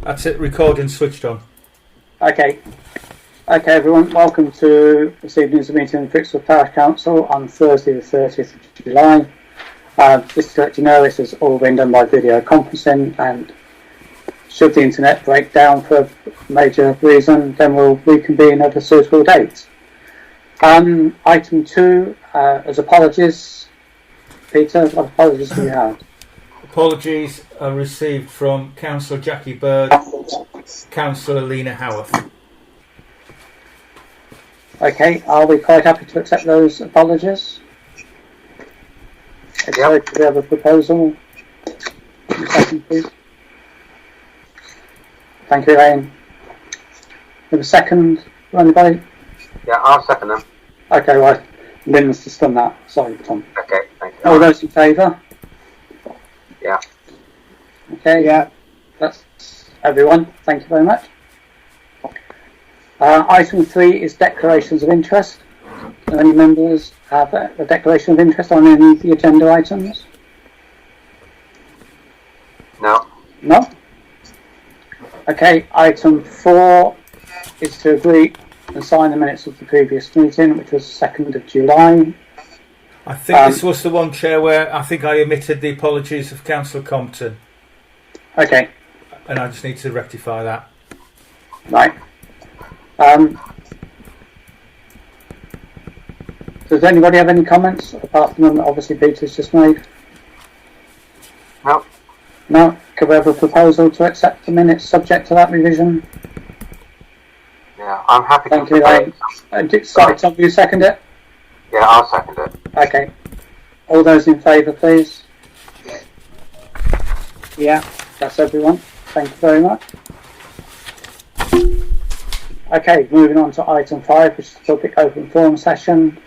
That's it, recording switched on. Okay, everyone, welcome to this evening's meeting of the Brixworth Parish Council on Thursday the 30th of July. Just to let you know, this has all been done by video conferencing, and should the internet break down for a major reason, then we'll reconvene at a suitable date. Item 2 is apologies. Peter, what apologies do you have? Apologies are received from Councillor Jackie Bird, Councillor Lena Howarth. Okay, are we quite happy to accept those apologies? Okay, do we have a proposal? Second, please. Thank you, Elaine. Have a second for anybody? Yeah, I'll second them. Okay, right. Lynn's just done that. Sorry, Tom. Okay, thank you. All those in favour? Yeah. Okay, yeah. That's everyone. Thank you very much. Item 3 is declarations of interest. Do any members have a declaration of interest on any of the agenda items? No. No? Okay, item 4 is to agree and sign the minutes of the previous meeting, which was 2nd of July. I think this was the one, Chair, where I think I omitted the apologies of Councillor Compton. Okay. And I just need to rectify that. Right. Does anybody have any comments apart from them that obviously Peter's just made? No. No? Could we have a proposal to accept the minutes subject to that revision? Yeah, I'm happy Thank to you, Elaine. Sorry, Tom, you second it? Yeah, I'll second it. Okay. All those in favour, please? Yeah, that's everyone. Thank you very much. Okay, moving on to item 5, which is the public open forum session.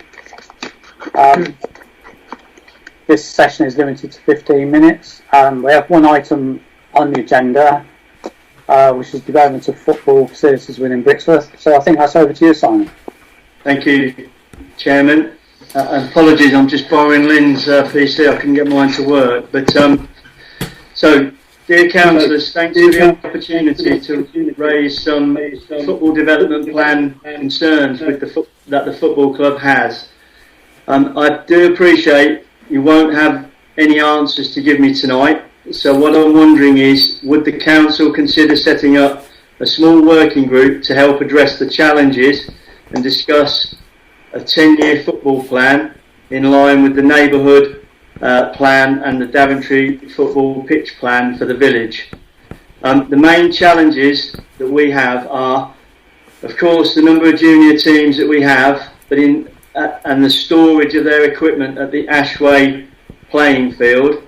This session is limited to 15 minutes. We have one item on the agenda, which is development of football facilities within Brixworth. So I think that's over to you, Simon. Thank you, Chairman. Apologies, I'm just borrowing Lynn's PC. I couldn't get mine to work. But so, dear councillors, thanks for the opportunity to raise some football development plan concerns with that the football club has. I do appreciate you won't have any answers to give me tonight. So what I'm wondering is, would the council consider setting up a small working group to help address the challenges and discuss a 10-year football plan in line with the neighbourhood plan and the Daventry football pitch plan for the village? The main challenges that we have are, of course, the number of junior teams that we have, but and the storage of their equipment at the Ashway playing field.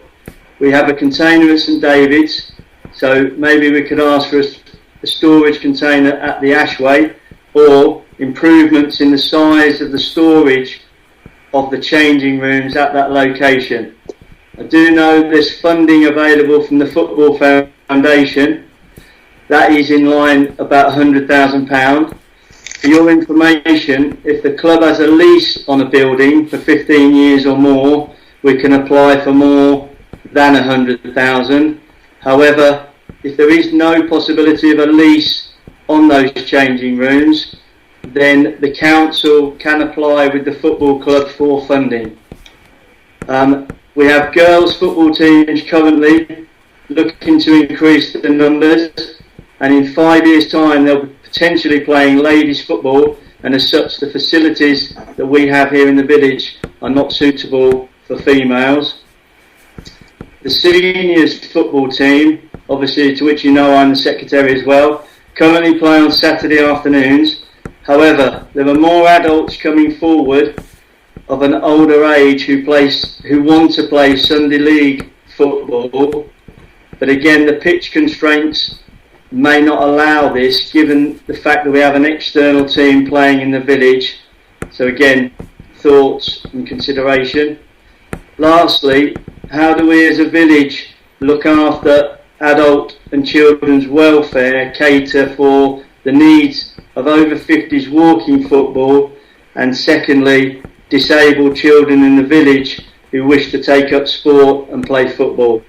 We have a container at St David's, so maybe we could ask for a storage container at the Ashway, or improvements in the size of the storage of the changing rooms at that location. I do know there's funding available from the Football Foundation. That is in line about £100,000. For your information, if the club has a lease on a building for 15 years or more, we can apply for more than £100,000. However, if there is no possibility of a lease on those changing rooms, then the council can apply with the football club for funding. We have girls' football teams currently looking to increase the numbers, and in 5 years' time they'll be potentially playing ladies' football, and as such the facilities that we have here in the village are not suitable for females. The seniors' football team, obviously to which you know I'm the secretary as well, currently play on Saturday afternoons. However, there are more adults coming forward of an older age who want to play Sunday League football, but again the pitch constraints may not allow this, given the fact that we have an external team playing in the village. So again, thoughts and consideration. Lastly, how do we as a village look after adult and children's welfare, cater for the needs of over 50s walking football, and secondly, disabled children in the village who wish to take up sport and play football?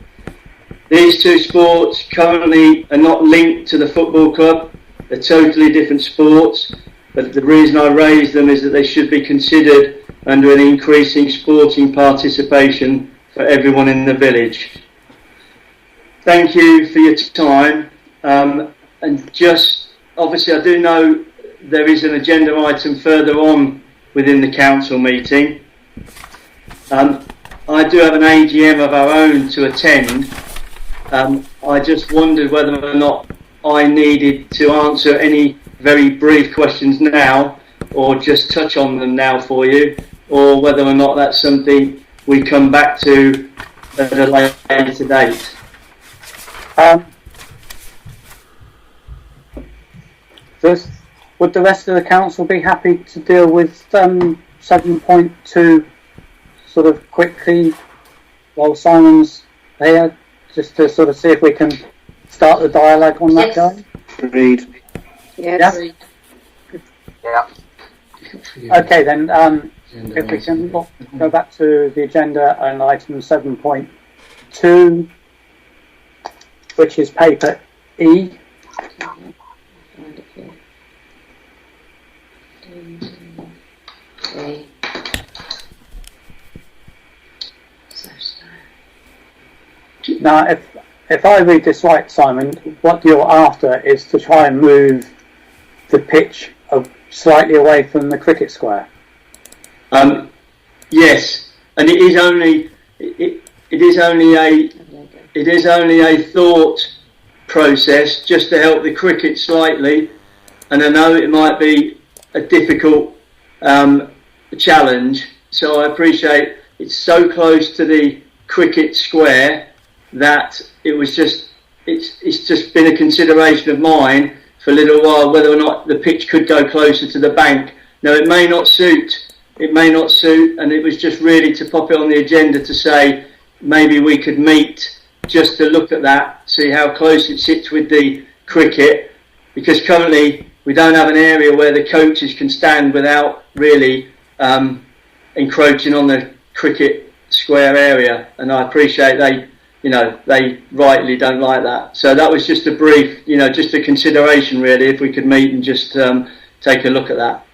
These two sports currently are not linked to the football club. They're totally different sports. But the reason I raise them is that they should be considered under an increasing sporting participation for everyone in the village. Thank you for your time. And just, obviously I do know there is an agenda item further on within the council meeting. I do have an AGM of our own to attend. I just wondered whether or not I needed to answer any very brief questions now, or just touch on them now for you, or whether or not that's something we come back to at a later date. Would the rest of the council be happy to deal with 7.2 sort of quickly while Simon's here, just to sort of see if we can start the dialogue on that, guy? Agreed. Yes. Yeah. Okay, then, if we can go back to the agenda and item 7.2, which is paper E. Now, if I read this right, Simon, what you're after is to try and move the pitch slightly away from the cricket square. Yes, and it is only a thought process just to help the cricket slightly. And I know it might be a difficult challenge, so I appreciate it's so close to the cricket square that it's just been a consideration of mine for a little while whether or not the pitch could go closer to the bank. Now it may not suit, and it was just really to pop it on the agenda to say maybe we could meet just to look at that, see how close it sits with the cricket, because currently we don't have an area where the coaches can stand without really encroaching on the cricket square area, and I appreciate they rightly don't like that. So that was just a brief, just a consideration really, if we could meet and just take a look at that.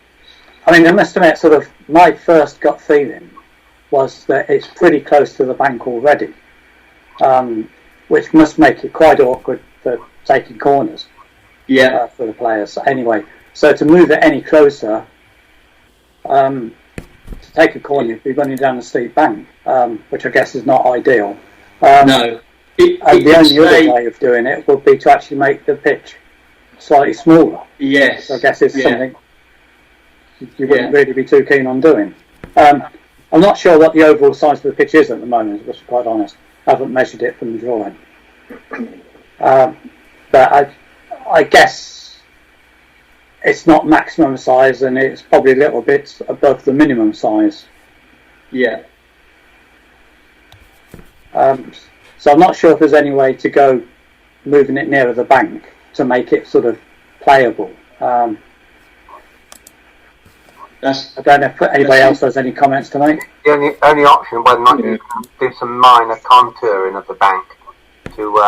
I mean, I must admit, sort of my first gut feeling was that it's pretty close to the bank already, which must make it quite awkward for taking corners. Yeah. For the players. Anyway, so to move it any closer, to take a corner, you'd be running down a steep bank, which I guess is not ideal. No. The only other way of doing it would be to actually make the pitch slightly smaller. Yes. So I guess it's something you wouldn't really be too keen on doing. I'm not sure what the overall size of the pitch is at the moment, to be quite honest. I haven't measured it from the drawing. But I guess it's not maximum size, and it's probably a little bit above the minimum size. Yeah. So I'm not sure if there's any way to go moving it nearer the bank to make it sort of playable. I don't know if anybody else has any comments to make. The only option, whether or not you can do some minor contouring of the bank to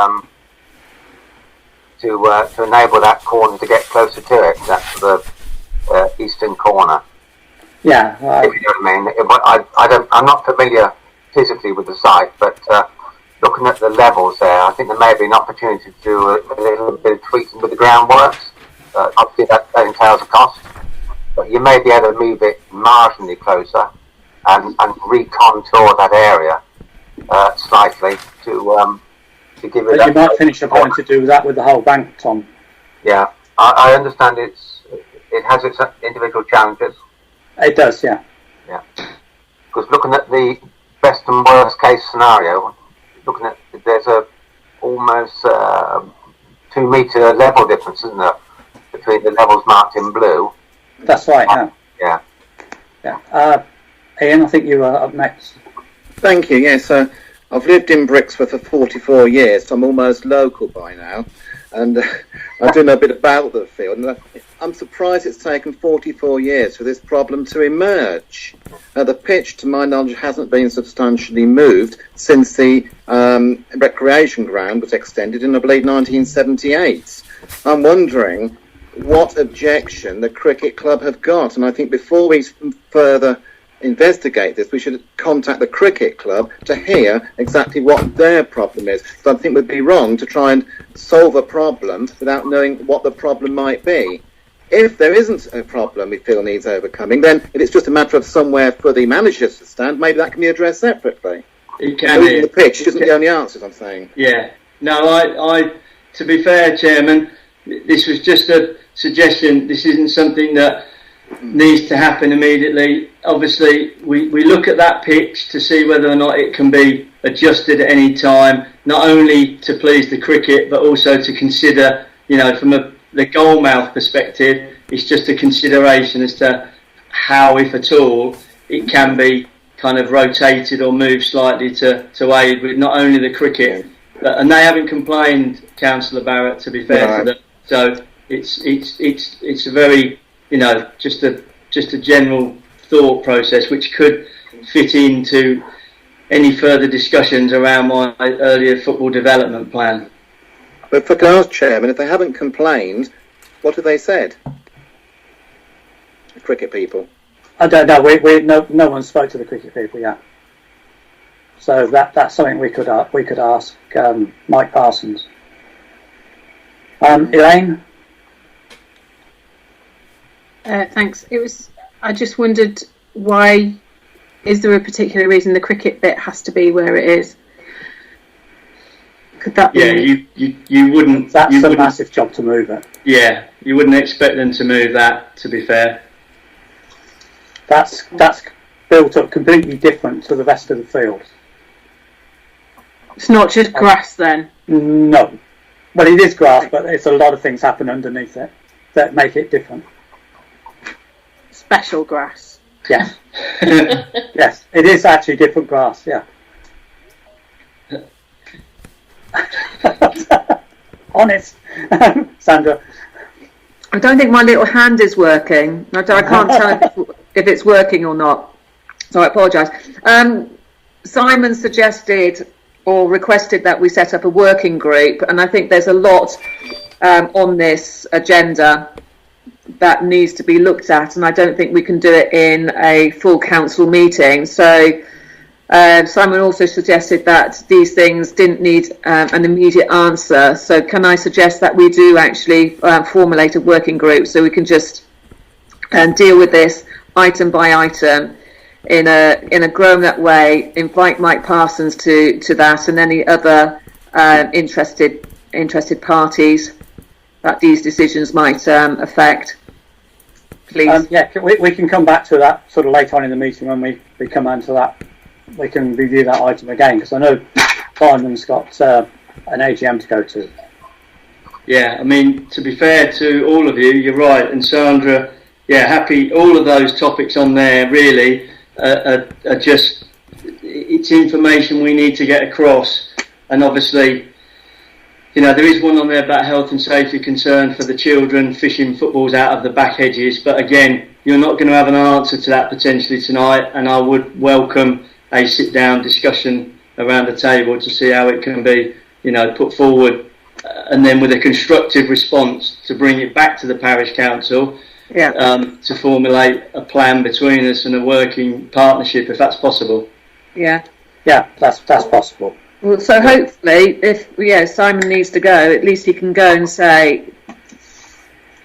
enable that corner to get closer to it. That's the eastern corner. Yeah. If you know what I mean. I'm not familiar physically with the site, but looking at the levels there, I think there may be an opportunity to do a little bit of tweaking with the groundworks. Obviously that entails a cost, but you may be able to move it marginally closer and recontour that area slightly to give it. But you might finish up having to do that with the whole bank, Tom. Yeah, I understand it has its individual challenges. It does, yeah. Yeah, because looking at the best and worst case scenario, looking at there's a almost 2 metre level difference, isn't there, between the levels marked in blue. That's right. Yeah. Yeah. Ian, I think you are up next. Thank you. Yes, I've lived in Brixworth for 44 years, so I'm almost local by now. and I do know a bit about the field, and I'm surprised it's taken 44 years for this problem to emerge. The pitch, to my knowledge, hasn't been substantially moved since the recreation ground was extended in, I believe, 1978. I'm wondering what objection the cricket club have got, and I think before we further investigate this, we should contact the cricket club to hear exactly what their problem is. So I think we'd be wrong to try and solve a problem without knowing what the problem might be. If there isn't a problem we feel needs overcoming, then if it's just a matter of somewhere for the managers to stand, maybe that can be addressed separately. It can Moving the pitch isn't the only answer, I'm saying. Yeah. No, I to be fair, Chairman, this was just a suggestion. This isn't something that needs to happen immediately. Obviously, we look at that pitch to see whether or not it can be adjusted at any time, not only to please the cricket, but also to consider, from the goalmouth perspective, it's just a consideration as to how, if at all, it can be kind of rotated or moved slightly to aid with not only the cricket, and they haven't complained, Councillor Barrett, to be fair to them. So it's a very, just a general thought process which could fit into any further discussions around my earlier football development plan. But for class chairman, if they haven't complained, what have they said? The cricket people. I don't know. No one spoke to the cricket people yet. So that's something we could ask Mike Parsons. Elaine. Thanks. I just wondered, why is there a particular reason the cricket bit has to be where it is? Could that be? Yeah, you wouldn't. That's a massive job to move it. Yeah, you wouldn't expect them to move that, to be fair. That's built up completely different to the rest of the field. It's not just grass then? No. Well, it is grass, but there's a lot of things happen underneath it that make it different. Special grass? Yes. Yes, it is actually different grass, yeah. Honest. Sandra. I don't think my little hand is working. I can't tell if it's working or not. So I apologise. Simon suggested or requested that we set up a working group, and I think there's a lot on this agenda that needs to be looked at, and I don't think we can do it in a full council meeting. So Simon also suggested that these things didn't need an immediate answer. So can I suggest that we do actually formulate a working group so we can just deal with this item by item in a grown-up way, invite Mike Parsons to that and any other interested parties that these decisions might affect. Please. We can come back to that sort of later on in the meeting when we come on to that. We can review that item again, because I know Simon's got an AGM to go to. Yeah, I mean, to be fair to all of you, you're right, and Sandra, yeah, happy. All of those topics on there really are just, it's information we need to get across, and obviously, there is one on there about health and safety concern for the children fishing footballs out of the back hedges, but again, you're not going to have an answer to that potentially tonight, and I would welcome a sit-down discussion around the table to see how it can be, put forward, and then with a constructive response to bring it back to the parish council, to formulate a plan between us and a working partnership, if that's possible. Yeah, that's possible. Well, so hopefully, if Simon needs to go, at least he can go and say,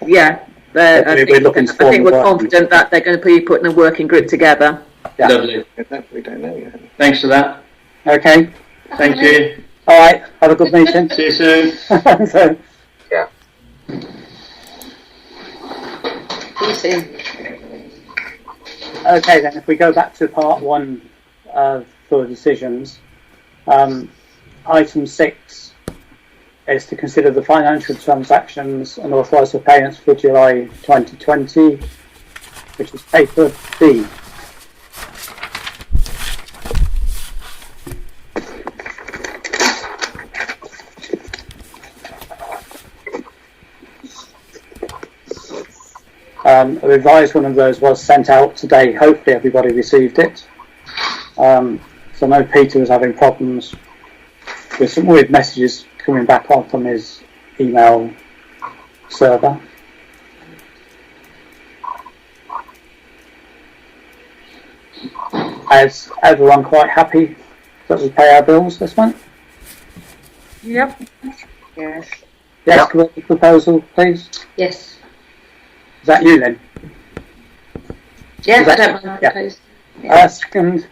I think we're confident that they're going to be putting a working group together. Yeah. Lovely. We don't know yet. Thanks for that. Okay. Thank you. All right. Have a good meeting. See you soon. So, Yeah. See you soon. okay, then if we go back to part one for decisions, item 6 is to consider the financial transactions and authorise the payments for July 2020, which is paper B. A revised one of those was sent out today. Hopefully everybody received it. So I know Peter was having problems with some weird messages coming back on from his email server. Is everyone quite happy that we pay our bills this month? Yep. Yes. Yes, can we have the proposal, please? Yes. Is that you then? Yeah, Is that- I don't mind yeah. proposing. Second.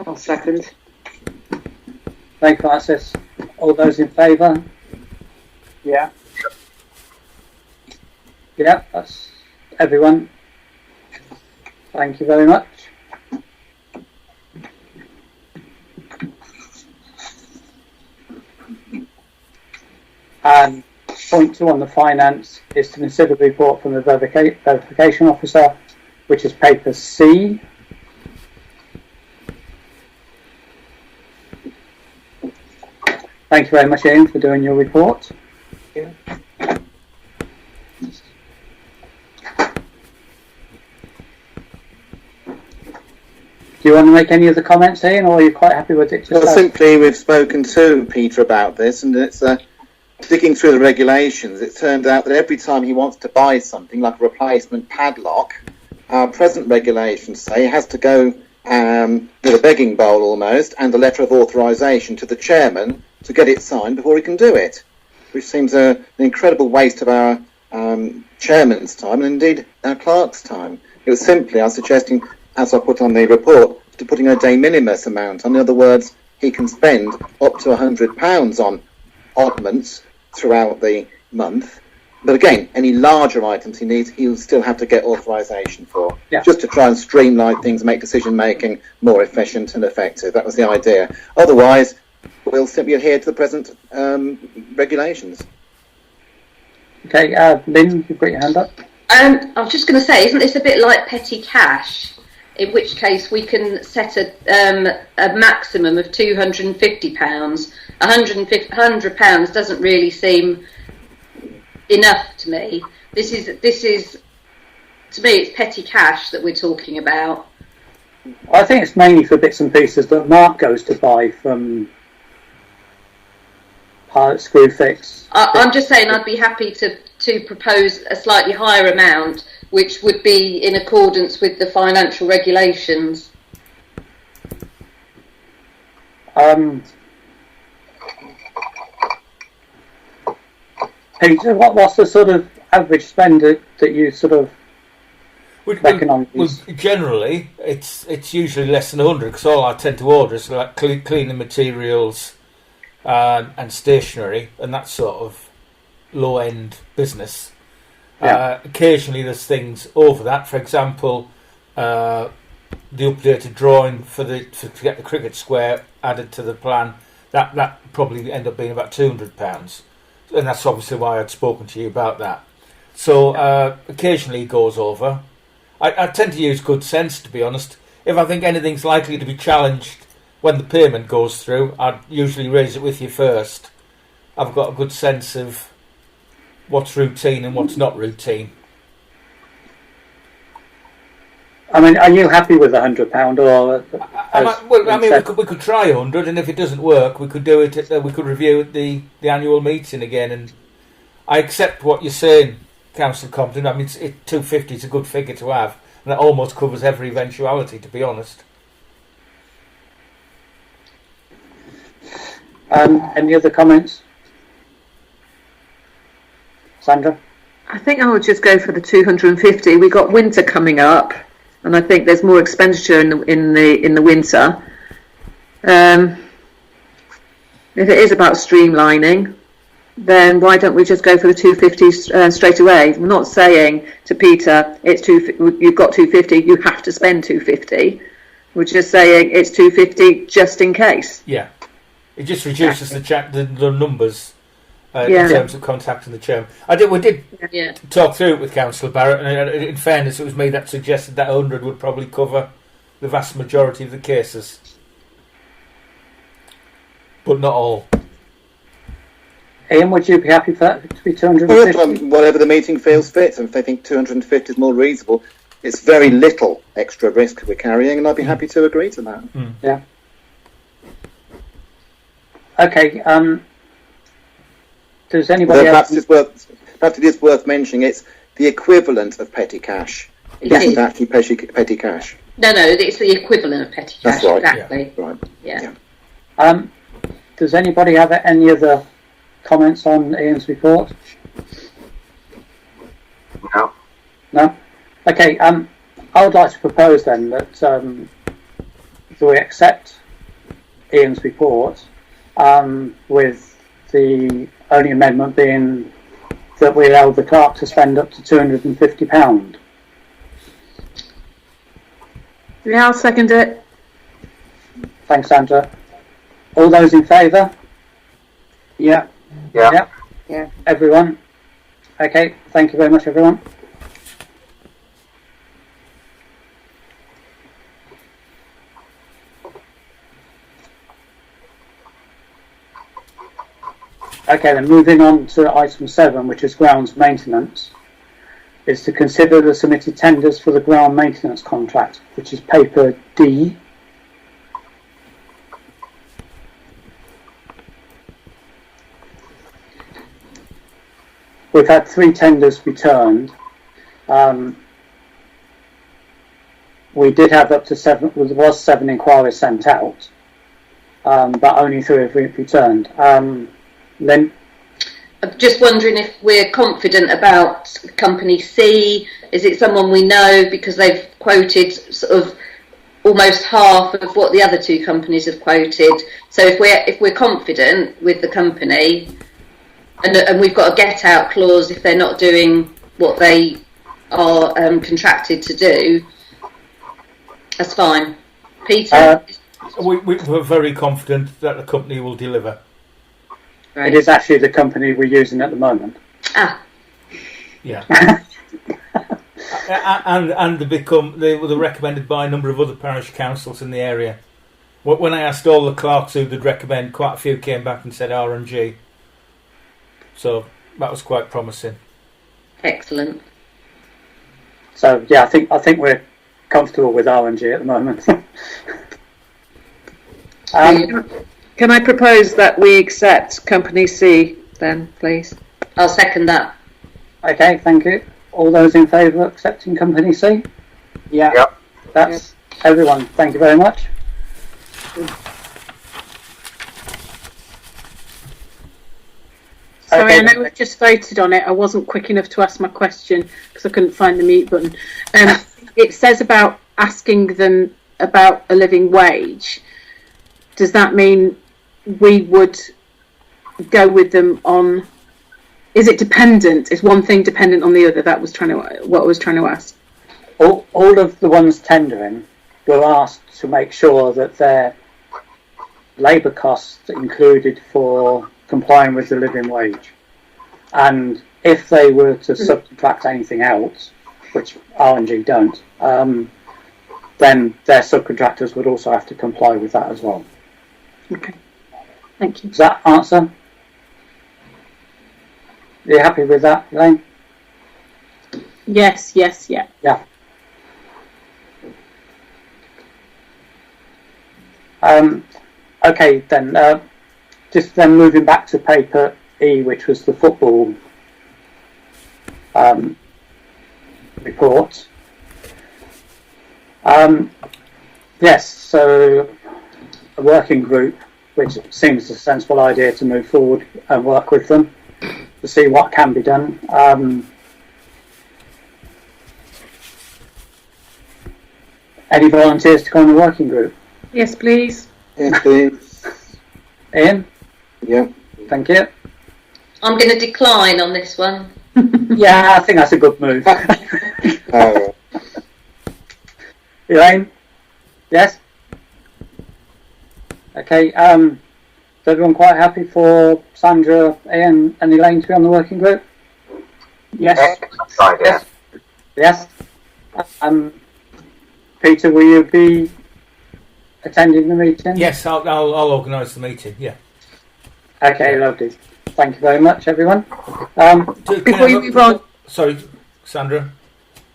I'll second. Thank you, Francis. All those in favour? Yeah. Yeah, that's everyone. Thank you very much. And point 2 on the finance is to consider the report from the verification officer, which is paper C. Thank you very much, Ian, for doing your report. Do you want to make any other comments, Ian, or are you quite happy with it? Well, simply, we've spoken to Peter about this, and it's digging through the regulations. It turned out that every time he wants to buy something, like a replacement padlock, our present regulations say he has to go with a begging bowl almost, and a letter of authorisation to the chairman to get it signed before he can do it, which seems an incredible waste of our chairman's time, and indeed our clerk's time. It was simply, I was suggesting, as I put on the report, to putting a de minimis amount. In other words, he can spend up to £100 on oddments throughout the month. But again, any larger items he needs, he'll still have to get authorisation for, just to try and streamline things, make decision making more efficient and effective. That was the idea. Otherwise, we'll simply adhere to the present regulations. Okay, Lynn, you've got your hand up. I was just going to say, isn't this a bit like petty cash? In which case we can set a maximum of £250. £100 doesn't really seem enough to me. This is to me, it's petty cash that we're talking about. I think it's mainly for bits and pieces that Mark goes to buy from Screwfix. I'm just saying I'd be happy to propose a slightly higher amount, which would be in accordance with the financial regulations. Peter, what's the sort of average spend that you sort of reckon on these? Well, generally, it's usually less than 100, because all I tend to order is like cleaning materials and stationery and that sort of low-end business. Occasionally there's things over that. For example, the updated drawing to get the cricket square added to the plan, that probably end up being about £200, and that's obviously why I'd spoken to you about that. So occasionally it goes over. I tend to use good sense, to be honest. If I think anything's likely to be challenged when the payment goes through, I'd usually raise it with you first. I've got a good sense of what's routine and what's not routine. I mean, are you happy with £100 or? We could try 100, and if it doesn't work, we could do it. We could review at the annual meeting again. And I accept what you're saying, Councillor Compton. I mean, 250 is a good figure to have, and that almost covers every eventuality, to be honest. Any other comments? Sandra? I think I would just go for the 250. We got winter coming up, and I think there's more expenditure in the winter. If it is about streamlining, then why don't we just go for the 250 straight away? We're not saying to Peter, you've got 250, you have to spend 250. We're just saying it's 250 just in case. Yeah, it just reduces the numbers. In terms of contacting the chairman. We did talk through it with Councillor Barrett, and in fairness, it was me that suggested that 100 would probably cover the vast majority of the cases. But not all. Ian, would you be happy for that to be 250? Whatever the meeting feels fit, and if they think 250 is more reasonable, it's very little extra risk we're carrying, and I'd be happy to agree to that. Yeah. Okay. Does anybody else? Perhaps it is worth mentioning it's the equivalent of petty cash. It isn't actually petty cash. No, it's the equivalent of petty cash. That's right. Exactly. Yeah. Right. Yeah. Does anybody have any other comments on Ian's report? No. No? Okay, I would like to propose then that we accept Ian's report, with the only amendment being that we allow the clerk to spend up to £250. Yeah, I'll second it. Thanks, Sandra. All those in favour? Yeah. Yeah. Yeah. Everyone? Okay, thank you very much, everyone. Okay, then moving on to item 7, which is grounds maintenance, is to consider the submitted tenders for the ground maintenance contract, which is paper D. We've had 3 tenders returned. We did have up to 7, there was 7 inquiries sent out, but only 3 have returned. Then I'm just wondering if we're confident about company C. Is it someone we know, because they've quoted sort of almost half of what the other 2 companies have quoted? So if we're confident with the company, and we've got a get out clause if they're not doing what they are contracted to do, that's fine. Peter? We're very confident that the company will deliver. It is actually the company we're using at the moment. Yeah. and they were recommended by a number of other parish councils in the area. When I asked all the clerks who they'd recommend, quite a few came back and said R&G. So that was quite promising. Excellent. So yeah, I think we're comfortable with R&G at the moment. Can I propose that we accept company C then, please? I'll second that. Okay, thank you. All those in favour of accepting company C? Yeah. Yep. That's everyone. Thank you very much. Sorry, I know we've just voted on it. I wasn't quick enough to ask my question because I couldn't find the mute button. It says about asking them about a living wage. Does that mean we would go with them on? Is it dependent? Is one thing dependent on the other? That was what I was trying to ask. All of the ones tendering were asked to make sure that their labour costs included for complying with the living wage, and if they were to subcontract anything else, which R&G don't, then their subcontractors would also have to comply with that as well. Okay, thank you. Does that answer? Are you happy with that, Elaine? Yes, yeah. Yeah. Okay then, just then moving back to paper E, which was the football report. Yes, so a working group, which seems a sensible idea to move forward and work with them to see what can be done. Any volunteers to go on the working group? Yes, please. Yes, please. Ian? Yeah. Thank you. I'm going to decline on this one. Yeah, I think that's a good move. Elaine? Yes? Okay, is everyone quite happy for Sandra, Ian and Elaine to be on the working group? Yes? Yes. Yes? Peter, will you be attending the meeting? Yes, I'll organise the meeting. Yeah. Okay, lovely. Thank you very much, everyone. Before you move on, Sorry, Sandra.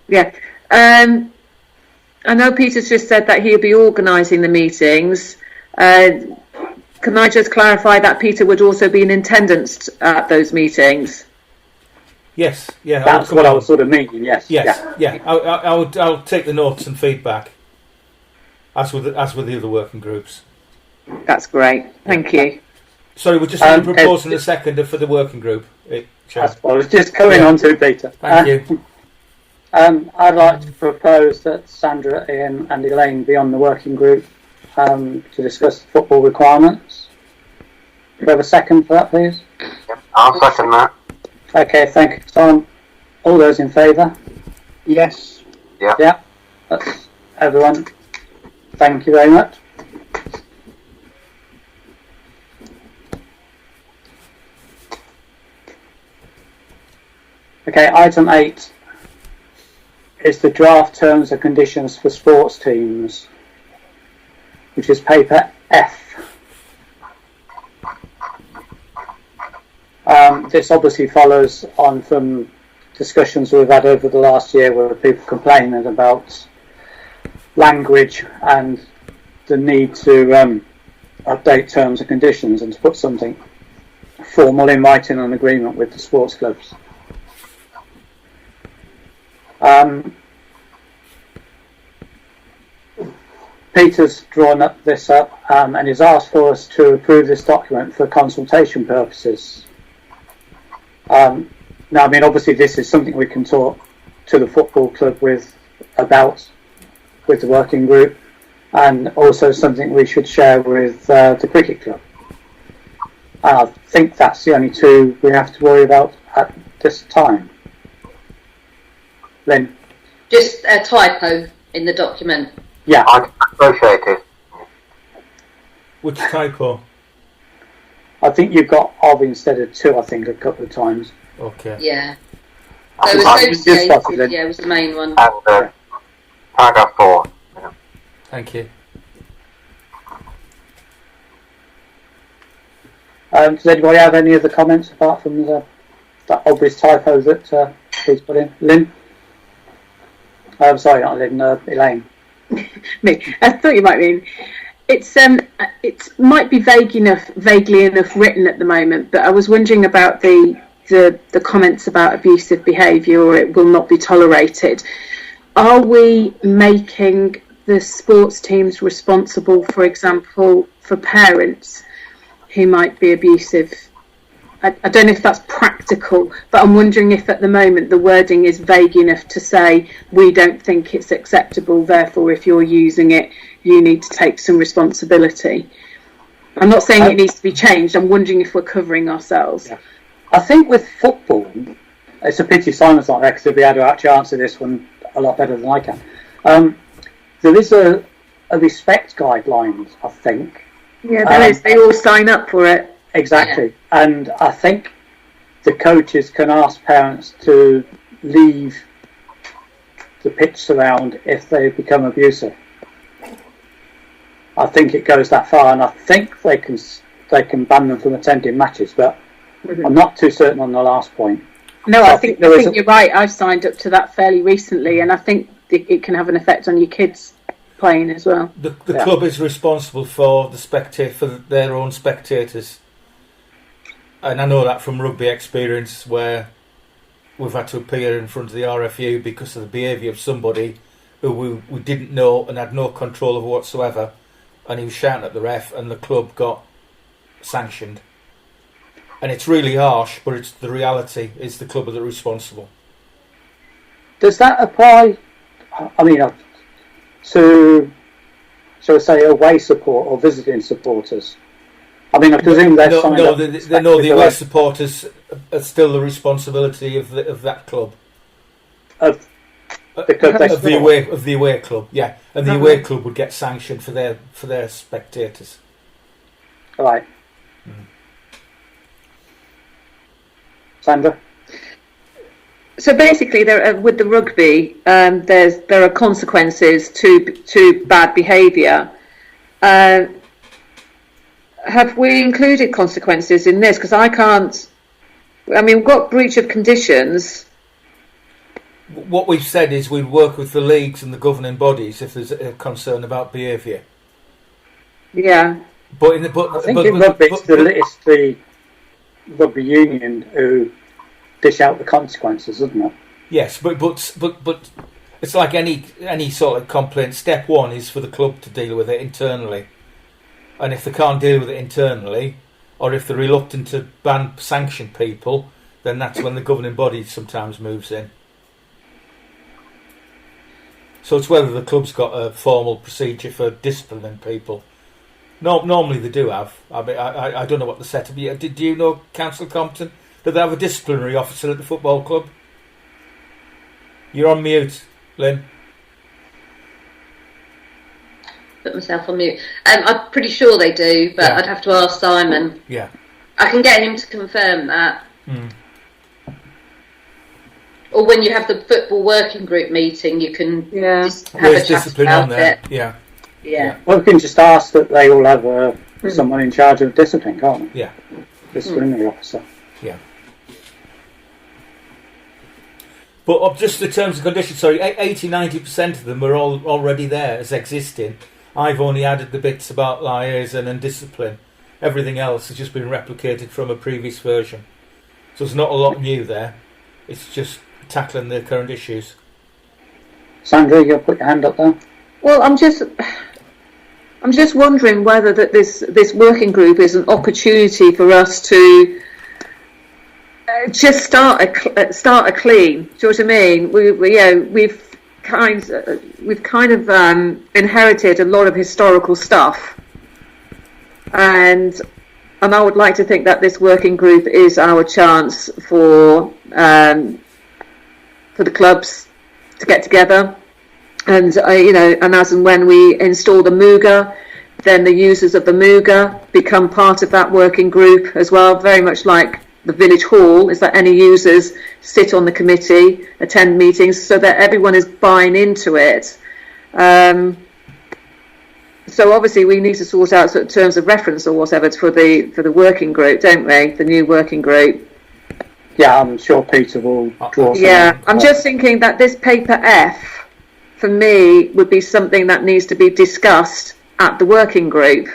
yeah. I know Peter's just said that he'll be organising the meetings. Can I just clarify that Peter would also be in attendance at those meetings? Yes, yeah. That's what I was sort of meaning. Yes. Yes, yeah. I'll take the notes and feedback, as with the other working groups. That's great. Thank you. Sorry, we're just proposing a seconder for the working group. That's what I was just coming on to, Peter. Thank you. I'd like to propose that Sandra, Ian, and Elaine be on the working group to discuss the football requirements. Do we have a second for that, please? Yep, I'll second that. Okay, thank you, Tom. All those in favour? Yes. Yeah. Yeah, that's everyone. Thank you very much. Okay, item 8 is the draft terms and conditions for sports teams, which is paper F. This obviously follows on from discussions we've had over the last year where people complaining about language and the need to update terms and conditions and to put something formal in writing on agreement with the sports clubs. Peter's drawn this up and has asked for us to approve this document for consultation purposes. Now, I mean, obviously this is something we can talk to the football club about with the working group, and also something we should share with the cricket club. And I think that's the only two we have to worry about at this time. Lynn? Just a typo in the document. Yeah. I associated. Which typo? I think you've got of instead of to, I think, a couple of times. Okay. Yeah. I So think associated, yeah, was the main one. And paragraph 4. Yeah. Thank you. Does anybody have any other comments apart from that obvious typo that he's put in? Lynn? Sorry, not Lynn, Elaine. Me. I thought you might mean it might be vaguely enough written at the moment, but I was wondering about the comments about abusive behaviour or it will not be tolerated. Are we making the sports teams responsible, for example, for parents who might be abusive? I don't know if that's practical, but I'm wondering if at the moment the wording is vague enough to say we don't think it's acceptable, therefore if you're using it you need to take some responsibility. I'm not saying it needs to be changed, I'm wondering if we're covering ourselves. Yeah. I think with football, it's a pity Simon's not there because he'll be able to actually answer this one a lot better than I can. There is a respect guidelines, I think. Yeah, there is. They all sign up for it. Exactly. Yeah. And I think the coaches can ask parents to leave the pitch surround if they become abusive. I think it goes that far, and I think they can ban them from attending matches, but I'm not too certain on the last point. No, so I think you're right. I've signed up to that fairly recently, and I think it can have an effect on your kids playing as well. The club is responsible for their own spectators, and I know that from rugby experience where we've had to appear in front of the RFU because of the behaviour of somebody who we didn't know and had no control over whatsoever, and he was shouting at the ref, and the club got sanctioned. And it's really harsh, but it's the reality. It's the club that are responsible. Does that apply, I mean, to, shall we say, away support or visiting supporters? I mean, I presume they're signed up. The away supporters are still the responsibility of that club. Of the away club, yeah, and the away club would get sanctioned for their spectators. Right. Sandra? So basically, with the rugby, there are consequences to bad behaviour, have we included consequences in this? Because I can't. I mean, we've got breach of conditions. What we've said is we work with the leagues and the governing bodies if there's a concern about behaviour. Yeah. But in the I think in rugby, it's the rugby union who dish out the consequences, isn't it? yes, but it's like any sort of complaint. Step one is for the club to deal with it internally, and if they can't deal with it internally, or if they're reluctant to sanction people, then that's when the governing body sometimes moves in. So it's whether the club's got a formal procedure for disciplining people. No, normally they do have. I mean, I don't know what the setup is. Do you know, Councillor Compton? Do they have a disciplinary officer at the football club? You're on mute, Lynn. Put myself on mute. I'm pretty sure they do, but Yeah. I'd have to ask Simon. Yeah. I can get him to confirm that. Mm. Or when you have the football working group meeting, you can just have There's a chat discipline about on there. it. Yeah. Yeah. Well, we can just ask that they all have someone in charge of discipline, can't we? Yeah. Disciplinary officer. But just the terms and conditions, sorry, 80-90% of them are already there as existing. I've only added the bits about liaison and discipline. Everything else has just been replicated from a previous version. So there's not a lot new there. It's just tackling the current issues. Sandra, you'll put your hand up there. Well, I'm just wondering whether that this working group is an opportunity for us to just start a clean. Do you know what I mean? We've kind of inherited a lot of historical stuff, and I would like to think that this working group is our chance for the clubs to get together, and and as and when we install the Mooga, then the users of the Mooga become part of that working group as well, very much like the village hall, is that any users sit on the committee, attend meetings, so that everyone is buying into it. So obviously we need to sort out sort of terms of reference or whatever for the working group, don't we? The new working group. Yeah, I'm sure Peter will draw some. Yeah, I'm just thinking that this paper F, for me, would be something that needs to be discussed at the working group.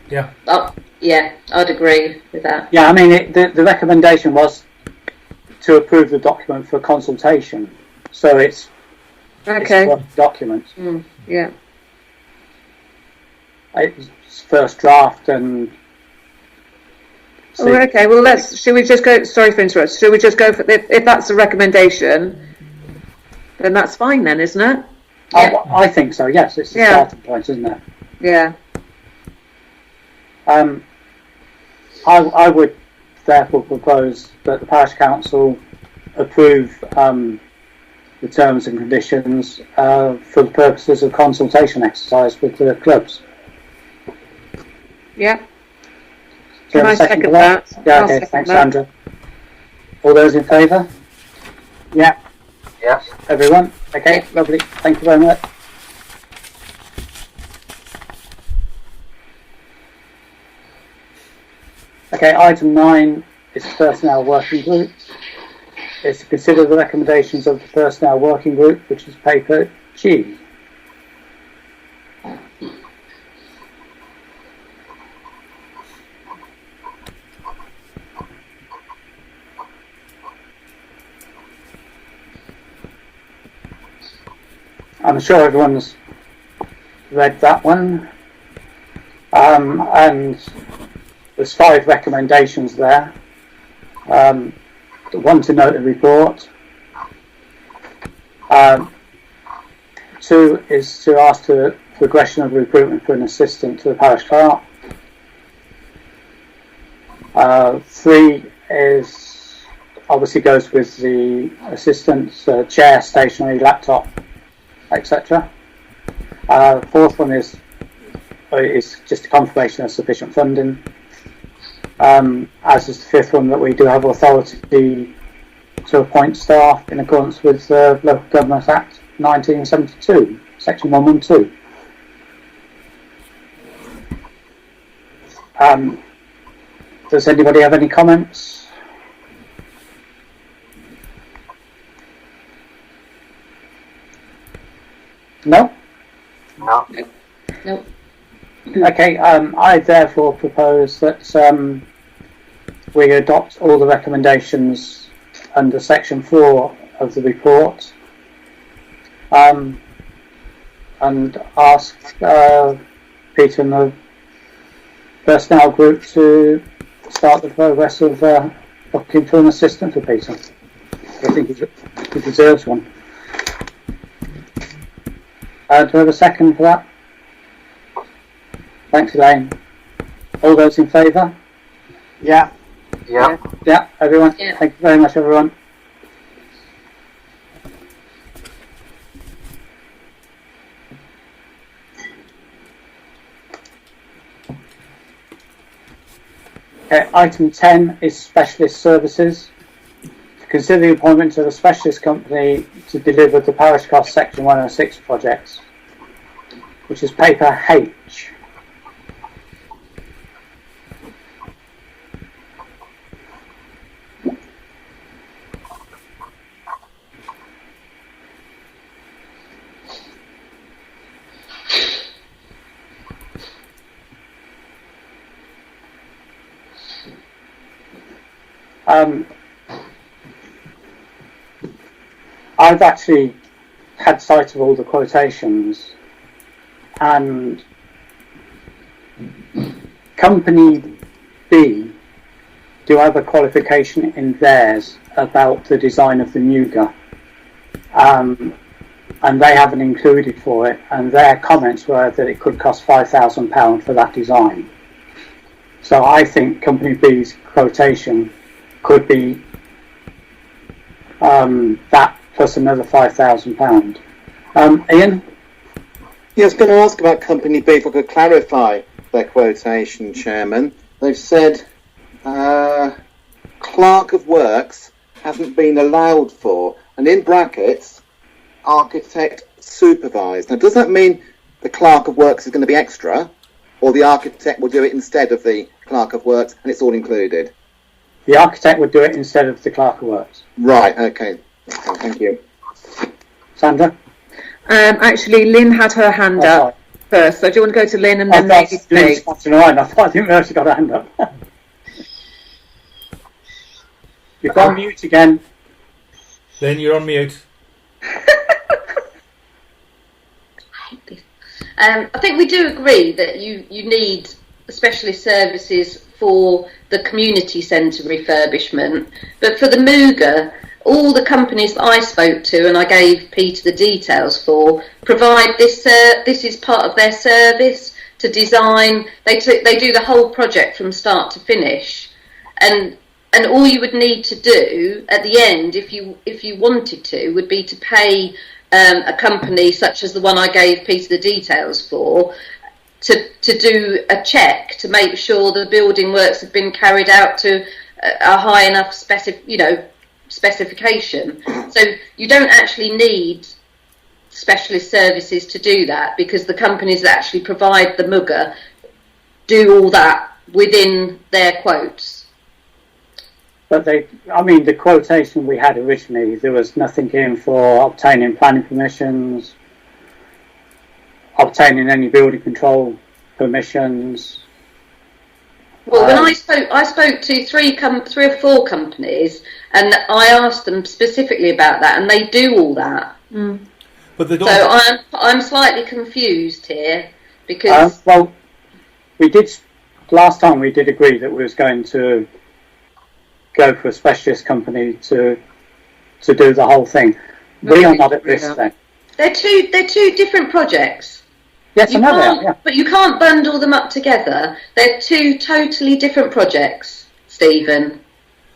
Yeah. Oh, yeah, I'd agree with that. Yeah, I mean, the recommendation was to approve the document for consultation. So it's a document. Yeah. It's first draft and... Oh, okay, well, should we just go, sorry for interrupting, should we just go for, if that's a recommendation, then that's fine then, isn't it? Yeah. I think so, yes, it's the starting point, isn't it? Yeah. I would therefore propose that the parish council approve the terms and conditions for the purposes of consultation exercise with the clubs. Yeah. Do you Can have I a second second for that? that? Yeah, I'll okay, second thanks, that. Sandra. All those in favour? Yeah. Yes. Everyone? Okay, lovely. Thank you very much. Okay, item 9 is the personnel working group. It's to consider the recommendations of the personnel working group, which is paper G. I'm sure everyone's read that one, and there's 5 recommendations there. One to note the report. 2 is to ask for progression of recruitment for an assistant to the parish clerk. 3 is obviously goes with the assistant's chair, stationery, laptop, etc. 4th one is just a confirmation of sufficient funding. As is the 5th one, that we do have authority to appoint staff in accordance with Local Government Act 1972, Section 112. Does anybody have any comments? No? No. No. Okay, I therefore propose that we adopt all the recommendations under section 4 of the report, and ask Peter and the personnel group to start the progress of looking for an assistant for Peter. I think he deserves one. Do we have a second for that? Thanks, Elaine. All those in favour? Yeah. Yeah, everyone. Yeah. Thank you very much, everyone. Okay, item 10 is specialist services. To consider the appointment of a specialist company to deliver the Parish Cost Section 106 projects, which is paper H. I've actually had sight of all the quotations, and company B do have a qualification in theirs about the design of the Muga, and they haven't included for it, and their comments were that it could cost £5,000 for that design. So I think company B's quotation could be that plus another £5,000. Ian? Yeah, I was going to ask about Company B if I could clarify their quotation, Chairman. They've said clerk of works hasn't been allowed for, and in brackets, architect supervised. Now, does that mean the clerk of works is going to be extra, or the architect will do it instead of the clerk of works, and it's all included? The architect would do it instead of the clerk of works. Right, okay. Thank you. Sandra? Actually, Lynn had her hand up first, so do you want to go to Lynn and then maybe me? I didn't realise she got her hand up. You've gone mute again. Then you're on mute. I think we do agree that you need specialist services for the community centre refurbishment, but for the Muga, all the companies that I spoke to and I gave Peter the details for provide this. This is part of their service to design. They do the whole project from start to finish, and all you would need to do at the end, if you wanted to, would be to pay a company such as the one I gave Peter the details for to do a check to make sure the building works have been carried out to a high enough specification. So you don't actually need specialist services to do that, because the companies that actually provide the Muga do all that within their quotes. But the quotation we had originally, there was nothing in for obtaining planning permissions, obtaining any building control permissions. Well, when I spoke to three or four companies, and I asked them specifically about that, and they do all that. Mm. But they don't. So I'm slightly confused here, because well, we did last time. We did agree that we was going to go for a specialist company to do the whole thing. We are not at risk then. they're two different projects. Yes, I know they are. Yeah. But you can't bundle them up together. They're two totally different projects, Stephen.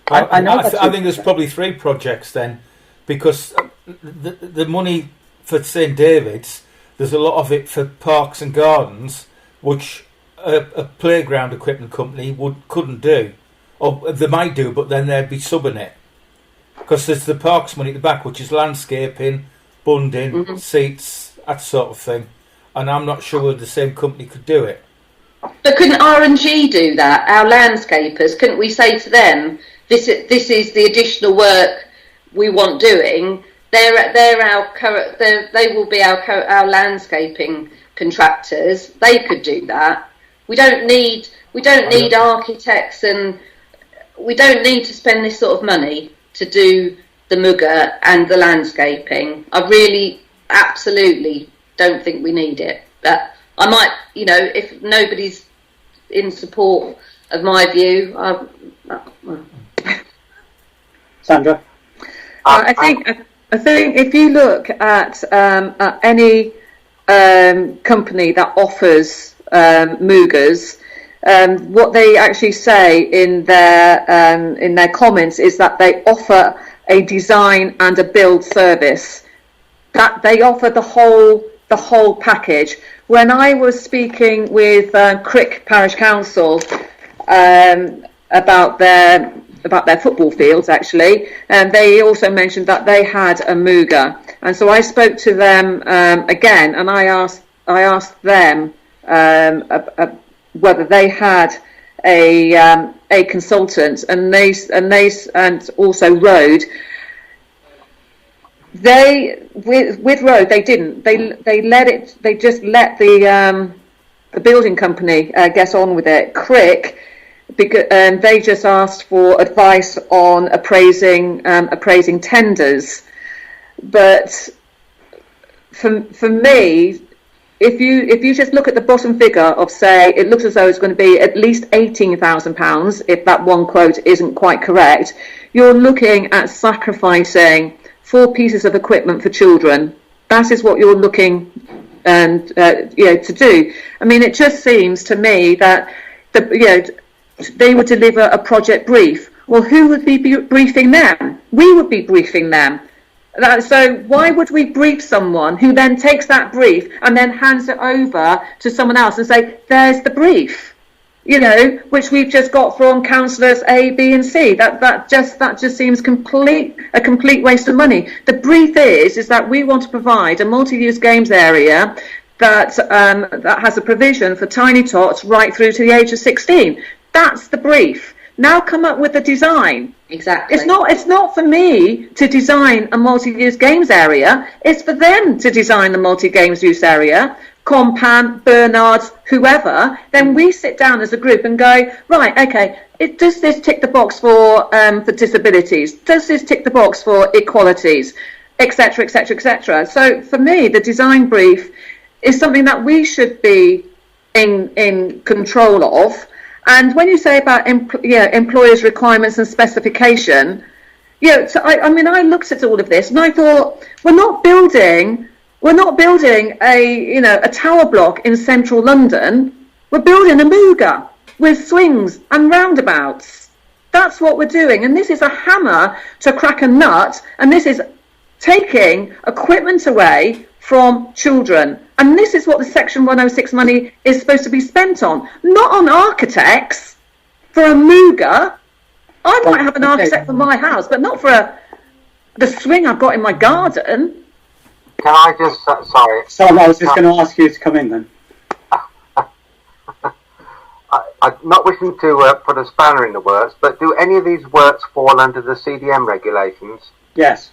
I know. I think there's probably three projects then, because the money for St David's, there's a lot of it for parks and gardens, which a playground equipment company couldn't do, or they might do, but then they'd be subbing it, because there's the parks money at the back, which is landscaping, bunding, seats, that sort of thing, and I'm not sure the same company could do it. But couldn't R&G do that? Our landscapers, couldn't we say to them, this is the additional work we want doing? They will be our landscaping contractors. They could do that. We don't need architects, and we don't need to spend this sort of money to do the mugger and the landscaping. I really absolutely don't think we need it. But I might, if nobody's in support of my view, Sandra? I think if you look at any company that offers Moogers, what they actually say in their comments is that they offer a design and a build service. That they offer the whole package. When I was speaking with Crick Parish Council about their football fields, actually, and they also mentioned that they had a Mooger, and so I spoke to them again, and I asked them whether they had a consultant, and also Road. With Road they didn't. They just let the building company get on with it. Crick, because they just asked for advice on appraising tenders. But for me, if you just look at the bottom figure of, say, it looks as though it's going to be at least £18,000, if that one quote isn't quite correct, you're looking at sacrificing 4 pieces of equipment for children. That is what you're looking to do. I mean, it just seems to me that they would deliver a project brief. Well, who would be briefing them? We would be briefing them. So why would we brief someone who then takes that brief and then hands it over to someone else and say, there's the brief, which we've just got from councillors A, B and C. That just seems a complete waste of money. The brief is that we want to provide a multi-use games area that has a provision for tiny tots right through to the age of 16. That's the brief. Now come up with the design. Exactly. It's not for me to design a multi-use games area. It's for them to design the multi-games use area. Compan, Bernard's, whoever. Then we sit down as a group and go, right, okay, does this tick the box for disabilities? Does this tick the box for equalities, etc., etc., etc.? So for me, the design brief is something that we should be in control of. And when you say about employers' requirements and specification, so I looked at all of this and I thought, we're not building a tower block in central London. We're building a Mooger with swings and roundabouts. That's what we're doing. And this is a hammer to crack a nut, and this is taking equipment away from children. And this is what the Section 106 money is supposed to be spent on, not on architects for a Mooger. I might have an architect for my house, but not for the swing I've got in my garden. Can I just, sorry. Sam, I was just going to ask you to come in then. I'm not wishing to put a spanner in the works, but do any of these works fall under the CDM regulations? Yes.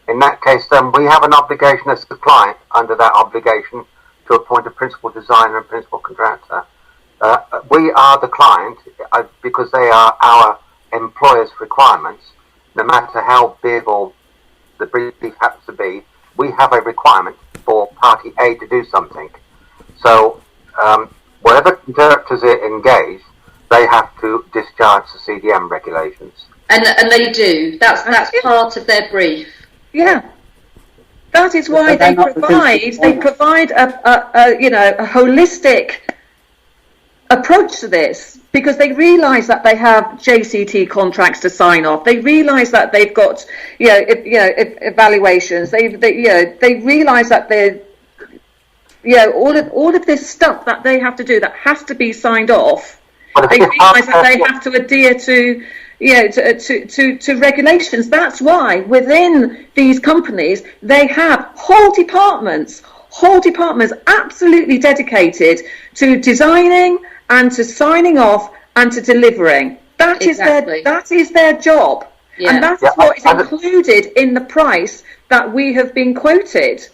In that case, then we have an obligation as the client under that obligation to appoint a principal designer and principal contractor. We are the client because they are our employer's requirements. No matter how big or the brief happens to be, we have a requirement for party A to do something. So whatever contractors it engage, they have to discharge the CDM regulations. And they do. That's part of their brief. Yeah, that is why they provide a holistic approach to this, because they realise that they have JCT contracts to sign off. They realise that they've got evaluations. They realise that they're all of this stuff that they have to do that has to be signed off. They realise that they have to adhere to to regulations. That's why within these companies they have whole departments whole department is absolutely dedicated to designing and to signing off and to delivering. That is their job. Yeah. And that is what is included in the price that we have been quoted.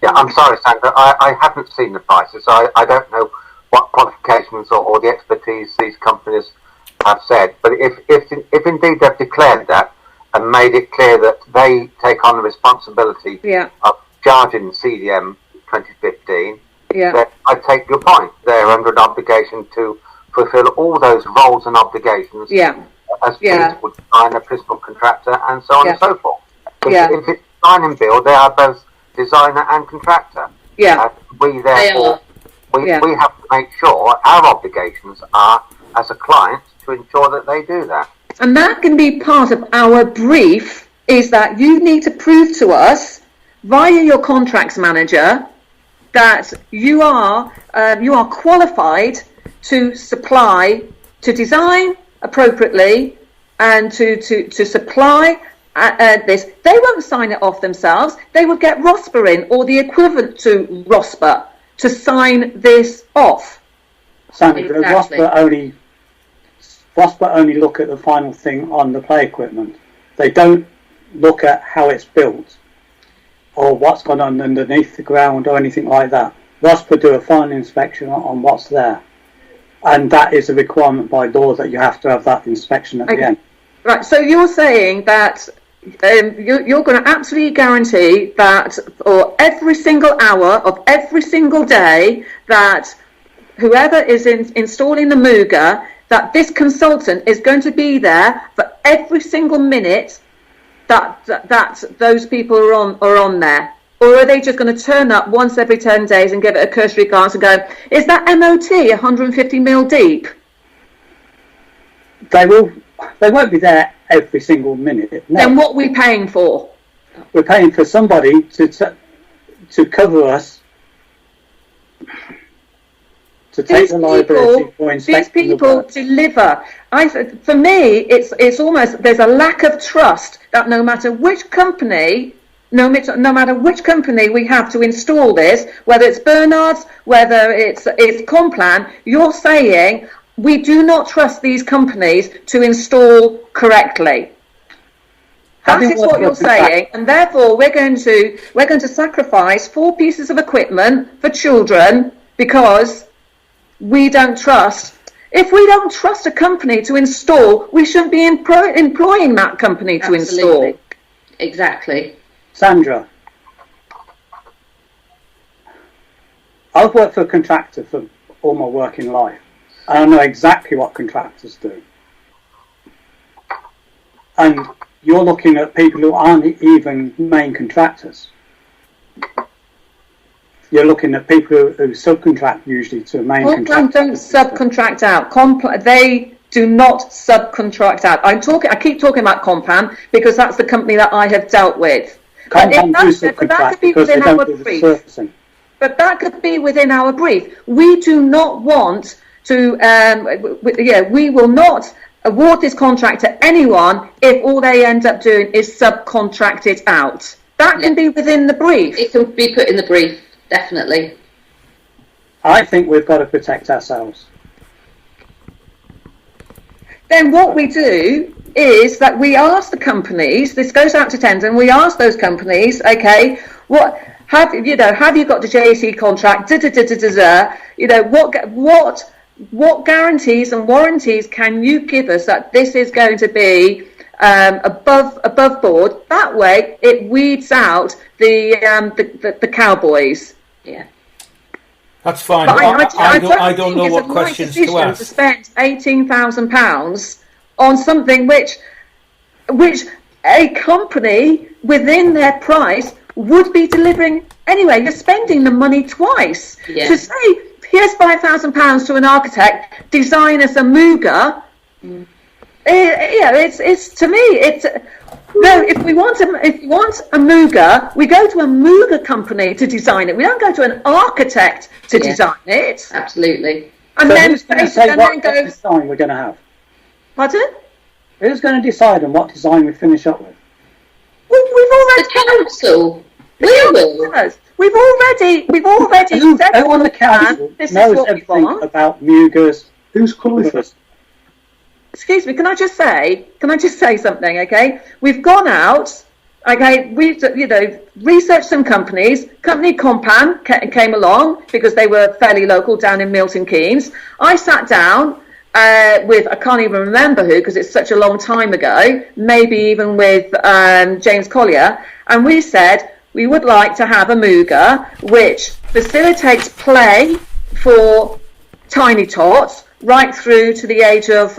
Yeah, I'm sorry, Sandra, I haven't seen the prices, so I don't know what qualifications or the expertise these companies have said. But if indeed they've declared that and made it clear that they take on the responsibility of charging CDM 2015, then I take your point. They're under an obligation to fulfil all those roles and obligations as principal designer, principal contractor, and so on and so forth. If it's design and build, they are both designer and contractor. We therefore we have to make sure our obligations are, as a client, to ensure that they do that. And that can be part of our brief, is that you need to prove to us via your contracts manager that you are qualified to supply, to design appropriately, and to supply this. They won't sign it off themselves. They will get ROSPA in, or the equivalent to ROSPA, to sign this off. Sandra, ROSPA only look at the final thing on the play equipment. They don't look at how it's built or what's gone on underneath the ground or anything like that. ROSPA do a final inspection on what's there. And that is a requirement by law that you have to have that inspection at the end. Right, so you're saying that you're going to absolutely guarantee that for every single hour of every single day that whoever is installing the Muga, that this consultant is going to be there for every single minute that those people are on there? Or are they just going to turn up once every 10 days and give it a cursory glance and go, is that MOT 150 mil deep? They won't be there every single minute. No. Then what are we paying for? We're paying for somebody to cover us, to take the liability for inspecting these people deliver. For me, it's almost, there's a lack of trust that no matter which company, no matter which company we have to install this, whether it's Bernard's, whether it's Complan, you're saying we do not trust these companies to install correctly. That is what you're saying, and therefore we're going to sacrifice 4 pieces of equipment for children because we don't trust. If we don't trust a company to install, we shouldn't be employing that company to install. Exactly. Sandra, I've worked for a contractor for all my working life, and I know exactly what contractors do. And you're looking at people who aren't even main contractors. You're looking at people who subcontract usually to a main contractor. Don't subcontract out. They do not subcontract out. I keep talking about Complan because that's the company that I have dealt with. Complan do subcontract because they don't do the surfacing. But that could be within our brief. We do not want to. We will not award this contract to anyone if all they end up doing is subcontract it out. That can be within the brief. It can be put in the brief, definitely. I think we've got to protect ourselves. Then what we do is that we ask the companies, this goes out to tender, and we ask those companies, okay, have you got the JAC contract? What guarantees and warranties can you give us that this is going to be above board? That way, it weeds out the cowboys. Yeah. That's fine. I don't know what questions to ask. To spend £18,000 on something which a company within their price would be delivering anyway. You're spending the money twice. Yeah. To say, here's £5,000 to an architect, design us a Muga. It's to me, it's no. If you want a Muga, we go to a Muga company to design it. We don't go to an architect to design it. Absolutely. So And then who's going to say what design we're going to have? Pardon? Who's going to decide on what design we finish up with? Well, we've already The council. We will. We've already Who said on the council this is knows what we everything want. about Mugas? Who's calling for us? Excuse me, can I just say something, okay? We've gone out, okay, we've, researched some companies. Company Compan came along because they were fairly local down in Milton Keynes. I sat down with, I can't even remember who because it's such a long time ago, maybe even with James Collier, and we said we would like to have a Muga which facilitates play for tiny tots right through to the age of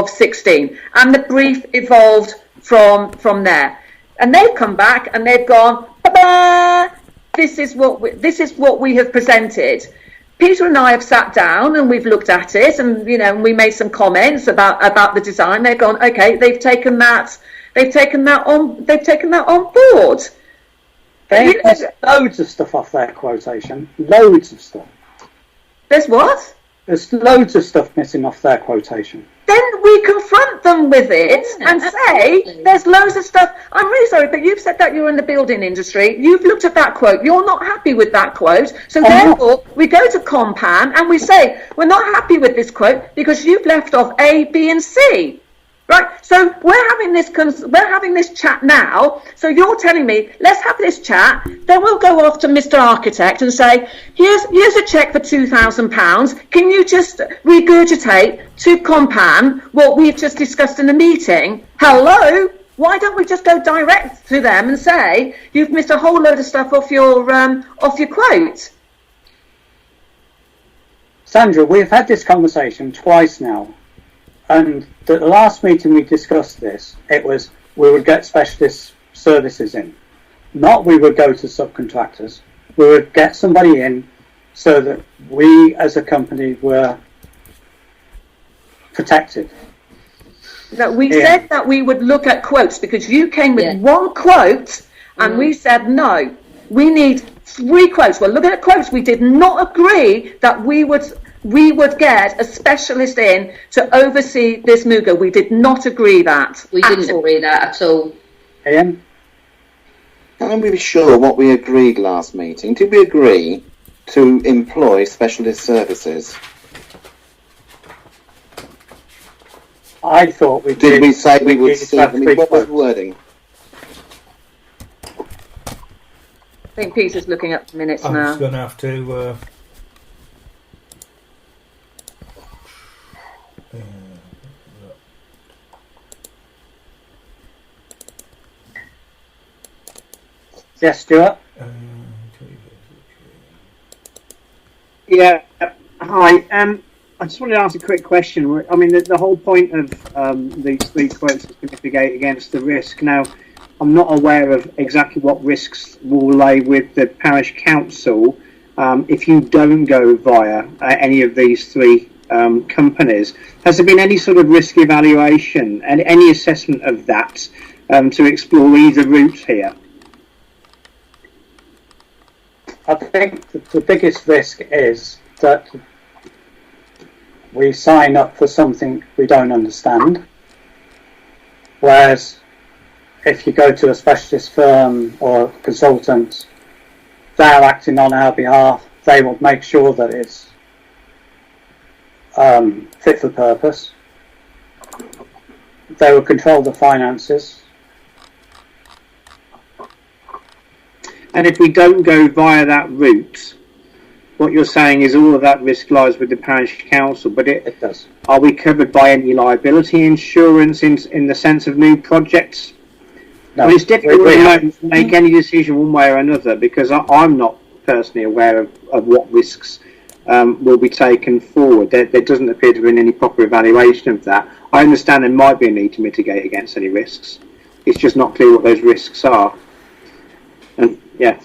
16, and the brief evolved from there. And they've come back and they've gone, ba-ba! This is what we have presented. Peter and I have sat down and we've looked at it, and we made some comments about the design. They've gone, okay, they've taken that on board. They missed loads of stuff off their quotation. Loads of stuff. There's what? There's loads of stuff missing off their quotation. Then we confront them with it and say, absolutely. there's loads of stuff. I'm really sorry, but you've said that you're in the building industry. You've looked at that quote. You're not happy with that quote. So therefore, we go to Compan and we say, we're not happy with this quote because you've left off A, B, and C. Right, so we're having this chat now. So you're telling me, let's have this chat. Then we'll go off to Mr. Architect and say, here's a cheque for £2,000. Can you just regurgitate to Compan what we've just discussed in the meeting? Hello, why don't we just go direct to them and say you've missed a whole load of stuff off your quote? Sandra, we've had this conversation twice now. And the last meeting we discussed this, it was we would get specialist services in. Not we would go to subcontractors. We would get somebody in so that we as a company were protected. No, we said that we would look at quotes because you came with one quote and we said no. We need 3 quotes. We're looking at quotes. We did not agree that we would get a specialist in to oversee this Muga. We did not agree that. We didn't agree that at all. Ian? I'm really sure what we agreed last meeting. Did we agree to employ specialist services? I thought we did. Did we say we would see? have three What was the quotes. wording? I think Peter's looking up the minutes I'm now. just going to have to. Yes, Stuart? Yeah, hi. I just wanted to ask a quick question. I mean, the whole point of these 3 quotes is to mitigate against the risk. Now, I'm not aware of exactly what risks will lay with the parish council if you don't go via any of these 3 companies. Has there been any sort of risk evaluation and any assessment of that to explore either route here? I think the biggest risk is that we sign up for something we don't understand. Whereas if you go to a specialist firm or consultant, they're acting on our behalf. They will make sure that it's fit for purpose. They will control the finances. And if we don't go via that route, what you're saying is all of that risk lies with the parish council, but It does. are we covered by any liability insurance in the sense of new projects? No, Well, it's difficult we at the have- moment to make any decision one way or another because I'm not personally aware of what risks will be taken forward. There doesn't appear to have been any proper evaluation of that. I understand there might be a need to mitigate against any risks. It's just not clear what those risks are. And yeah.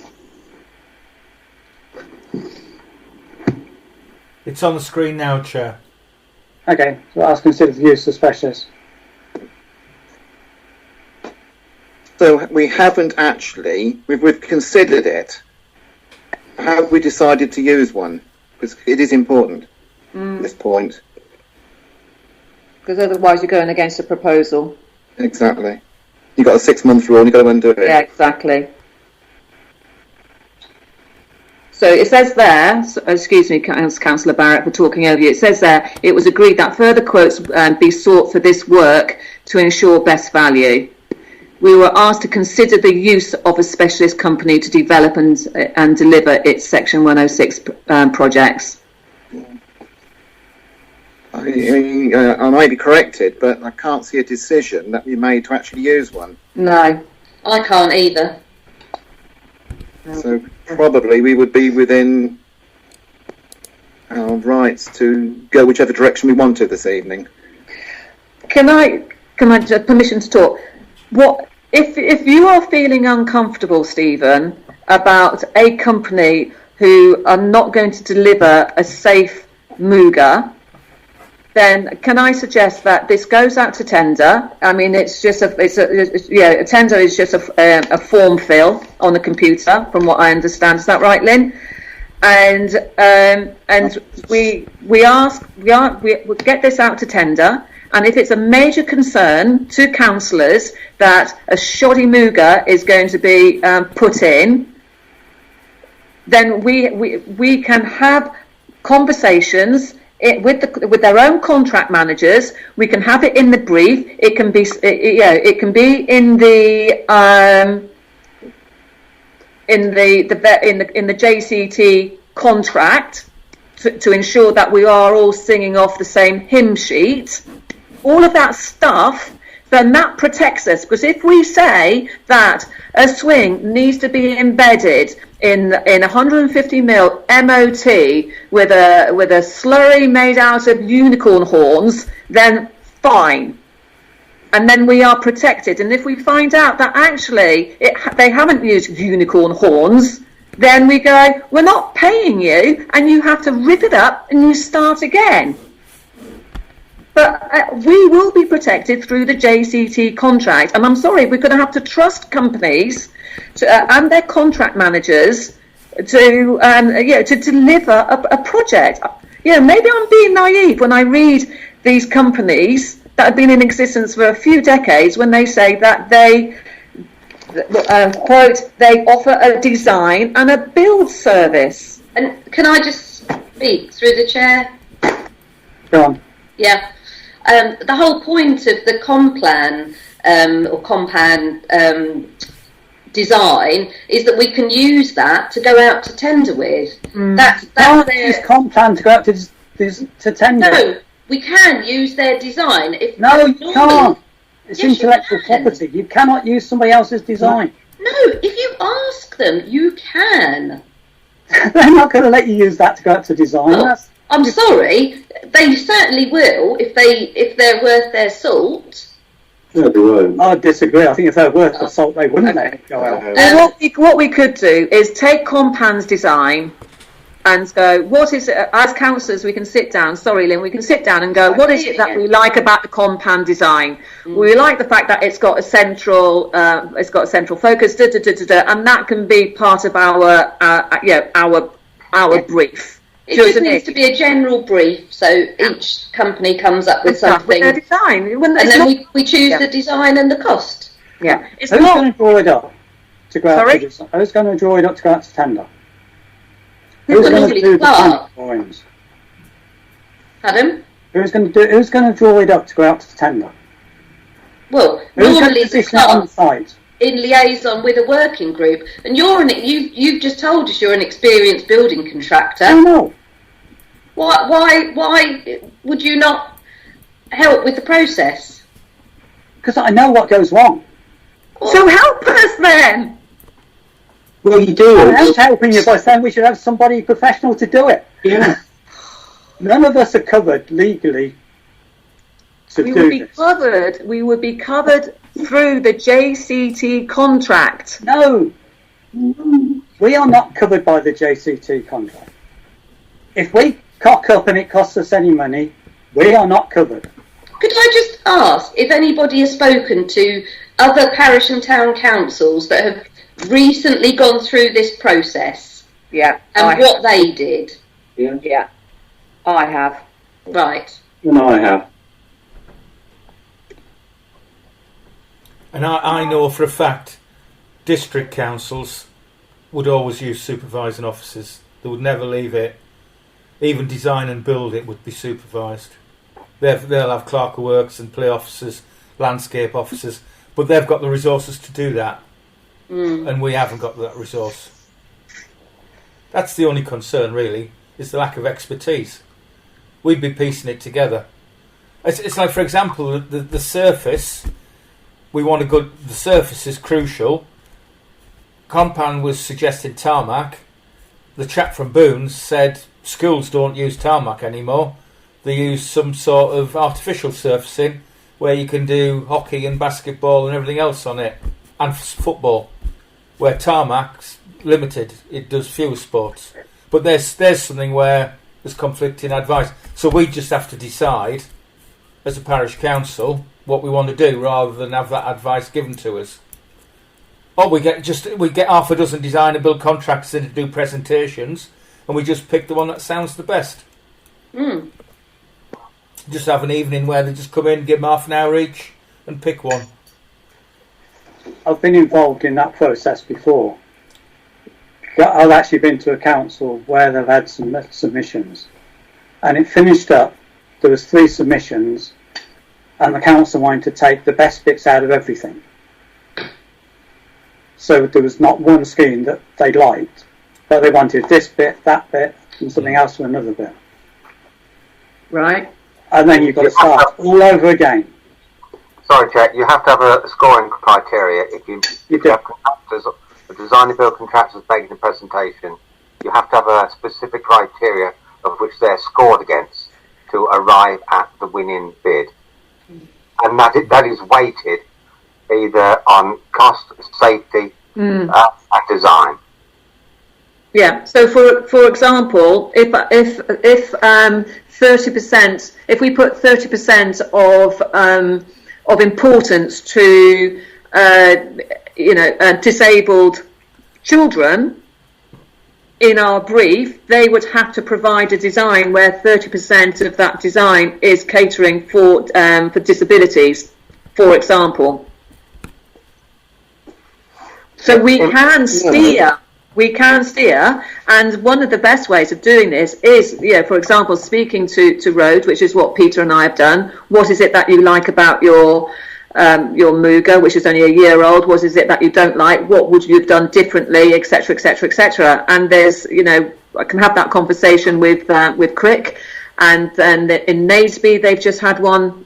It's on the screen now, Chair. Okay, so as considered the use of specialists. So we haven't actually, we've considered it. Have we decided to use one? Because it is important at this point. Because otherwise you're going against a proposal. Exactly. You've got a 6-month rule and you've got to undo it. Yeah, exactly. So it says there, excuse me, Councillor Barrett, for talking over you. It says there, it was agreed that further quotes be sought for this work to ensure best value. We were asked to consider the use of a specialist company to develop and deliver its Section 106 projects. I may be corrected, but I can't see a decision that we made to actually use one. No. I can't either. So probably we would be within our rights to go whichever direction we want to this evening. Can I just permission to talk? What if you are feeling uncomfortable, Stephen, about a company who are not going to deliver a safe Muga? Then can I suggest that this goes out to tender? I mean, a tender is just a form fill on the computer, from what I understand. Is that right, Lynn? And we get this out to tender. And if it's a major concern to councillors that a shoddy Muga is going to be put in, then we can have conversations with their own contract managers. We can have it in the brief. It can be in the JCT contract to ensure that we are all singing off the same hymn sheet. All of that stuff, then that protects us. Because if we say that a swing needs to be embedded in 150 mil MOT with a slurry made out of unicorn horns, then fine. And then we are protected. And if we find out that actually they haven't used unicorn horns, then we go, we're not paying you, and you have to rip it up and you start again. But we will be protected through the JCT contract. And I'm sorry, we're going to have to trust companies and their contract managers to deliver a project. Maybe I'm being naive when I read these companies that have been in existence for a few decades when they say that they, quote, they offer a design and a build service. And can I just speak through the chair? Go on. Yeah. The whole point of the complan or compan design is that we can use that to go out to tender with. That's use complan to go out to tender. No, we can use their design. No, you can't. It's intellectual property. You cannot use somebody else's design. No, if you ask them, you can. They're not going to let you use that to go out to design. Well, I'm sorry, they certainly will if they're worth their salt. No, they won't. I disagree. I think if they're worth the salt, they wouldn't let it go out. What we could do is take Compan's design and go, what is it, as councillors we can sit down, sorry Lynn, we can sit down and go, what is it that we like about the Compan design? We like the fact that it's got a central focus, and that can be part of our brief. It just needs to be a general brief, so each company comes up with something. With their design. And then we choose the design and the cost. Yeah. Who's going to draw it up to go out to design? Who's going to draw it up to go out to tender? Who's going to do the tender drawings? Pardon? Who's going to draw it up to go out to tender? Well, who's normally going to on the site? In liaison with a working group, and you've just told us you're an experienced building contractor. I know. Why would you not help with the process? Because I know what goes wrong. So help us then. Well, you do. I'm helping you by saying we should have somebody professional to do it. Yeah. None of us are covered legally to do this. We would be covered through the JCT contract. No, we are not covered by the JCT contract. If we cock up and it costs us any money, we are not covered. Could I just ask if anybody has spoken to other parish and town councils that have recently gone through this process? Yeah. And what they did? Yeah. I have. Right. And I have. And I know for a fact district councils would always use supervising officers They would never leave it. Even design and build it would be supervised. They'll have clerk of works and play officers, landscape officers, but they've got the resources to do that, and we haven't got that resource. That's the only concern, really, is the lack of expertise. We'd be piecing it together. It's like, for example, the surface. We want the surface is crucial. Compan was suggesting tarmac. The chap from Boone's said schools don't use tarmac anymore. They use some sort of artificial surfacing where you can do hockey and basketball and everything else on it, and football, where tarmac's limited. It does fewer sports. But there's something where there's conflicting advice. So we just have to decide, as a parish council, what we want to do, rather than have that advice given to us. Or we get half a dozen design and build contractors in to do presentations, and we just pick the one that sounds the best. Just have an evening where they just come in, give them half an hour each, and pick one. I've been involved in that process before. I've actually been to a council where they've had some submissions, and it finished up. There was 3 submissions, and the council wanted to take the best bits out of everything. So there was not one scheme that they liked, but they wanted this bit, that bit, and something else for another bit. Right. And then you've got to start all over again. Sorry, Jack, you have to have a scoring criteria. If you have contractors, the design and build contractors making a presentation, you have to have a specific criteria of which they're scored against to arrive at the winning bid. And that is weighted either on cost, safety, and design. Yeah. So, for example, if 30%, if we put 30% of importance to disabled children in our brief, they would have to provide a design where 30% of that design is catering for disabilities, for example. So we can steer, and one of the best ways of doing this is, for example, speaking to Road, which is what Peter and I have done. What is it that you like about your Muga, which is only a year old? What is it that you don't like? What would you have done differently, etc., etc., etc.? And there's, I can have that conversation with Crick, and then in Naseby they've just had one,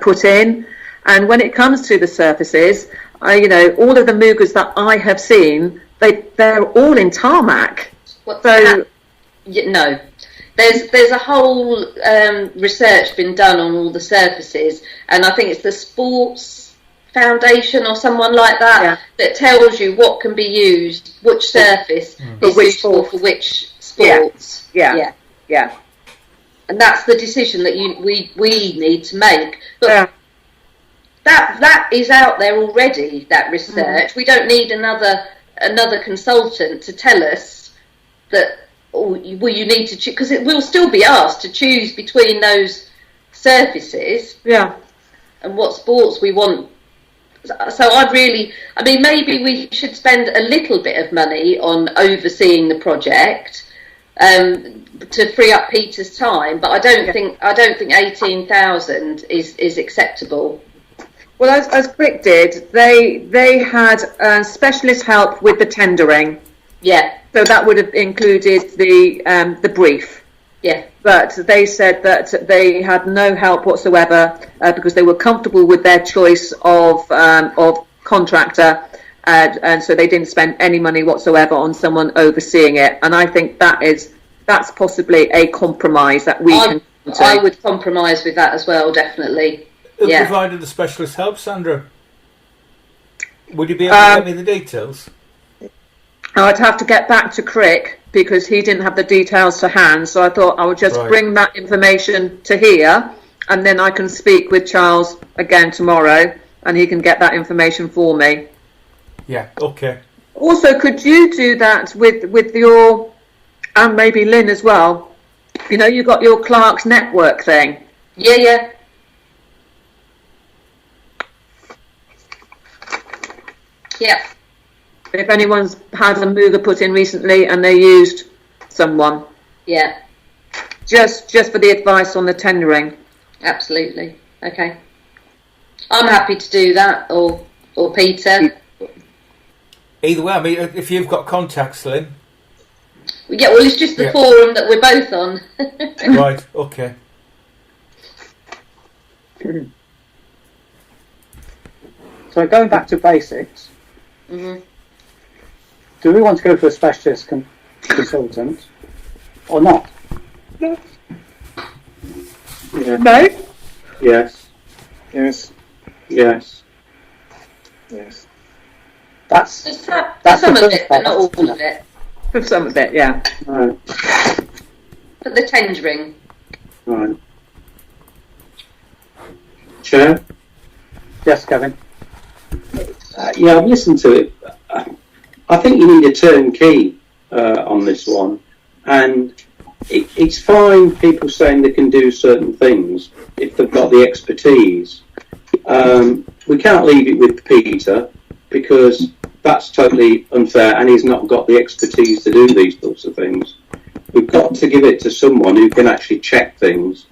put in. And when it comes to the surfaces, all of the Mugas that I have seen, they're all in tarmac. No, there's a whole research been done on all the surfaces, and I think it's the Sports Foundation or someone like that that tells you what can be used, which surface is suitable for which sports. Yeah. And that's the decision that we need to make. But that is out there already, that research. We don't need another consultant to tell us that, you need to choose, because it will still be asked to choose between those surfaces and what sports we want. So maybe we should spend a little bit of money on overseeing the project to free up Peter's time, but I don't think 18,000 is acceptable. Well, as Crick did, they had specialist help with the tendering. Yeah. So that would have included the brief. Yeah. But they said that they had no help whatsoever because they were comfortable with their choice of contractor, and so they didn't spend any money whatsoever on someone overseeing it. And I think that's possibly a compromise that we can. I would compromise with that as well, definitely. Who provided the specialist help, Sandra? Would you be able to get me the details? I'd have to get back to Crick because he didn't have the details to hand, so I thought I would just bring that information to here, and then I can speak with Charles again tomorrow, and he can get that information for me. Yeah, okay. Also, could you do that with your, and maybe Lynn as well? You got your Clark's Network thing. Yeah. if anyone's had a mover put in recently and they used someone. Yeah, Just for the advice on the tendering. absolutely. Okay. I'm happy to do that, or Peter. Either way, I mean, if you've got contacts, Lynn. Yeah, well, it's just the forum that we're both on. Right, okay. So going back to basics, Mm-hmm. do we want to go for a specialist consultant or not? Yeah. No? Yes. Yes. Yes. Yes. That's Just That's some the of first it, but part, not all isn't of it. For some of it, yeah. Right. But the tendering. Right. Chair? yes, Kevin. Yeah, I've listened to it. I think you need a turnkey on this one, and it's fine people saying they can do certain things if they've got the expertise. We can't leave it with Peter because that's totally unfair, and he's not got the expertise to do these sorts of things. We've got to give it to someone who can actually check things.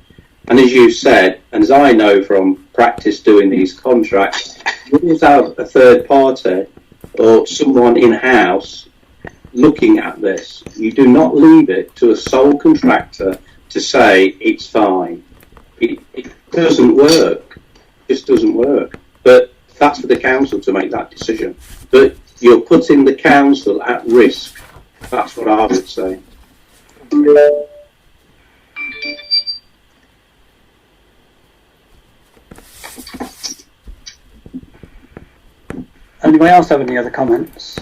And as you said, and as I know from practice doing these contracts, you always have a third party or someone in-house looking at this. You do not leave it to a sole contractor to say it's fine. It doesn't work. It just doesn't work. But that's for the council to make that decision. But you're putting the council at risk. That's what I would say. Anybody else have any other comments?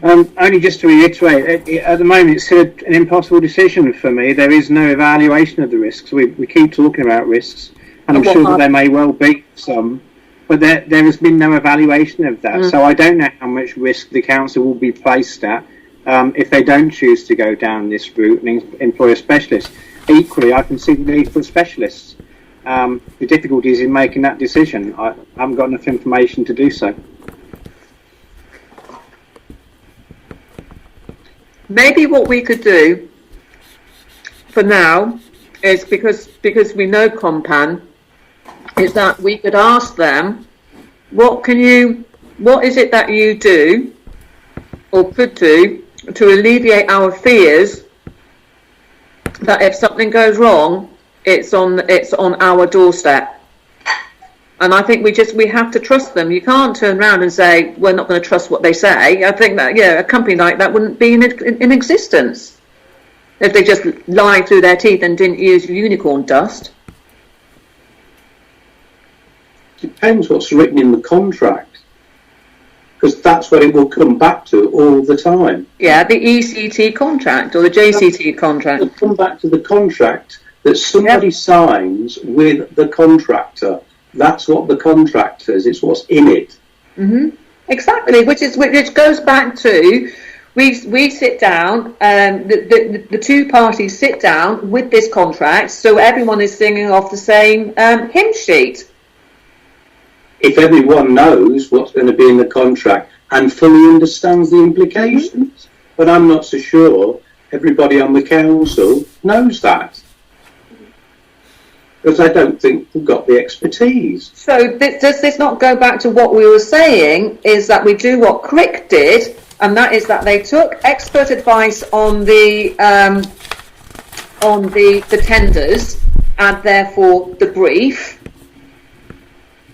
Only just to reiterate, at the moment it's still an impossible decision for me. There is no evaluation of the risks. We keep talking about risks, and I'm sure that there may well be some, but there has been no evaluation of that. So I don't know how much risk the council will be placed at if they don't choose to go down this route and employ a specialist. Equally, I can see the need for specialists. The difficulties in making that decision. I haven't got enough information to do so. Maybe what we could do for now is because we know Compan, is that we could ask them, what is it that you do or could do to alleviate our fears that if something goes wrong, it's on our doorstep. And I think we have to trust them. You can't turn around and say, we're not going to trust what they say. I think that, a company like that wouldn't be in existence if they just lied through their teeth and didn't use unicorn dust. Depends what's written in the contract, because that's what it will come back to all the time. Yeah, the ECT contract or the JCT contract. It'll come back to the contract that somebody signs with the contractor. That's what the contract says. It's what's in it. Mm-hmm. Exactly, which goes back to we sit down, the two parties sit down with this contract, so everyone is singing off the same hymn sheet. If everyone knows what's going to be in the contract and fully understands the implications, but I'm not so sure everybody on the council knows that. Because I don't think we've got the expertise. So does this not go back to what we were saying, is that we do what Crick did, and that is that they took expert advice on the tenders, and therefore the brief,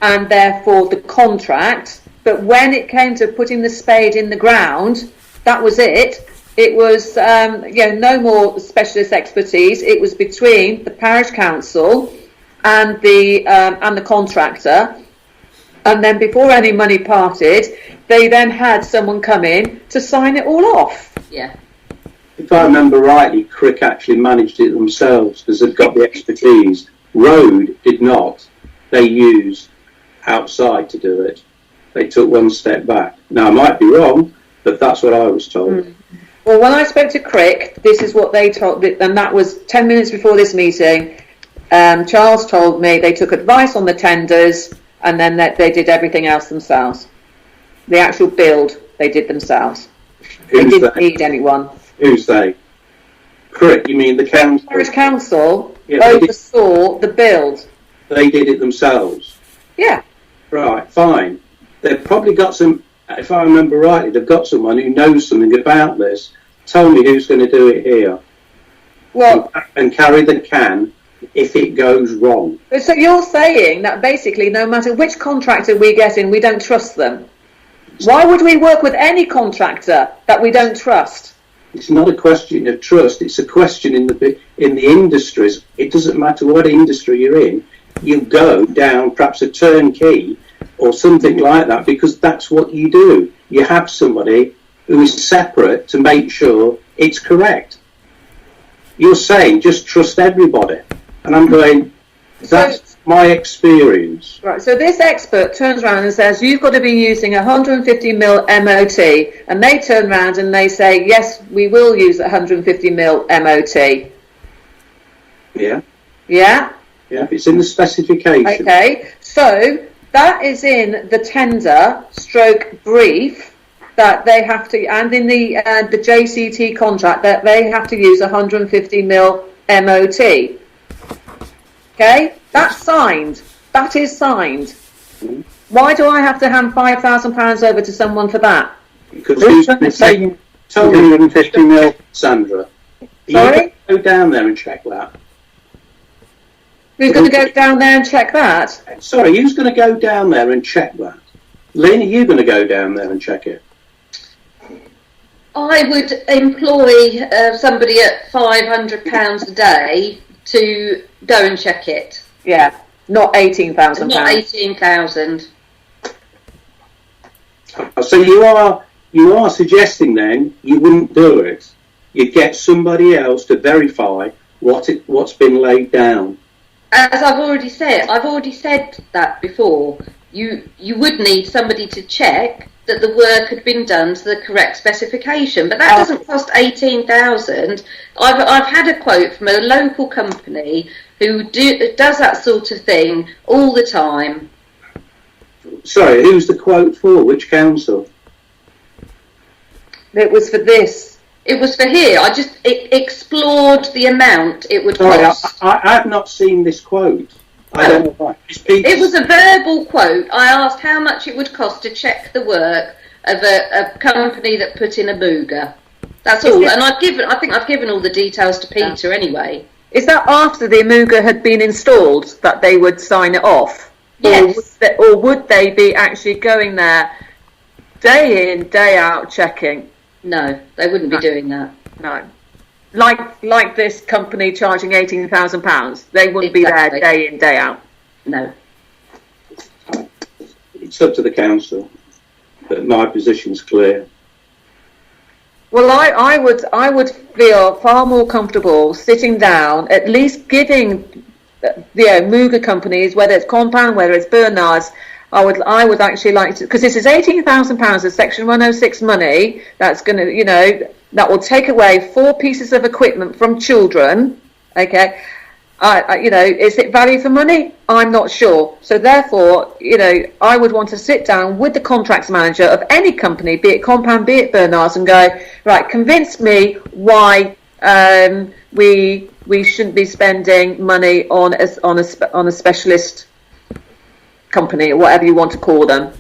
and therefore the contract, but when it came to putting the spade in the ground, that was it. It was, no more specialist expertise. It was between the parish council and the contractor. And then before any money parted, they then had someone come in to sign it all off. Yeah. If I remember rightly, Crick actually managed it themselves because they've got the expertise. Road did not. They used outside to do it. They took one step back. Now, I might be wrong, but that's what I was told. Well, when I spoke to Crick, this is what they told, and that was 10 minutes before this meeting. Charles told me they took advice on the tenders, and then they did everything else themselves. The actual build they did themselves. They Who's didn't they? need anyone. Who's they? Correct. You mean the council? Parish Council Yeah, they did, oversaw the build. they did it themselves. Yeah. Right, fine. They've probably got some, if I remember rightly, they've got someone who knows something about this. Tell me who's going to do it here. Well, And carry the can if it goes wrong. so you're saying that basically no matter which contractor we get in, we don't trust them. Why would we work with any contractor that we don't trust? It's not a question of trust. It's a question in the industries. It doesn't matter what industry you're in. You go down perhaps a turnkey or something like that because that's what you do. You have somebody who is separate to make sure it's correct. You're saying just trust everybody, and I'm going. That's my experience. Right, so this expert turns around and says, you've got to be using 150 mil MOT, and they turn around and they say, yes, we will use 150 mil MOT. Yeah. Yeah? Yeah, it's in the specification. Okay, so that is in the tender stroke brief that they have to, and in the JCT contract that they have to use 150 mil MOT. Okay, that's signed. That is signed. Why do I have to hand £5,000 over to someone for that? Because Who's who's saying tell me, 150 mil? Sandra? Sorry? You go down there and check that. Who's going to go down there and check that? Sorry, who's going to go down there and check that? Lynn, are you going to go down there and check it? I would employ somebody at £500 a day to go and check it. Yeah, not £18,000. Not 18,000. So you are suggesting then you wouldn't do it. You'd get somebody else to verify what's been laid down. As I've already said that before. You would need somebody to check that the work had been done to the correct specification, but that doesn't cost 18,000. I've had a quote from a local company who does that sort of thing all the time. Sorry, who's the quote for? Which council? It was for this. It was for here. It explored the amount it would cost. I've not seen this quote. I don't know why. It was a verbal quote. I asked how much it would cost to check the work of a company that put in a Booga. That's all. And I think I've given all the details to Peter anyway. Is that after the Amuga had been installed that they would sign it off? Yes. Or would they be actually going there day in, day out checking? No, they wouldn't be doing that. No. Like this company charging £18,000, they wouldn't be there day in, day out. No. It's up to the council, but my position's clear. Well, I would feel far more comfortable sitting down, at least giving Muga companies, whether it's Compound, whether it's Bernard's, I would actually like to, because this is £18,000 of Section 106 money that's going to, that will take away 4 pieces of equipment from children. Okay, is it value for money? I'm not sure. So therefore, I would want to sit down with the contracts manager of any company, be it Compound, be it Bernard's, and go, right, convince me why we shouldn't be spending money on a specialist company, or whatever you want to call them.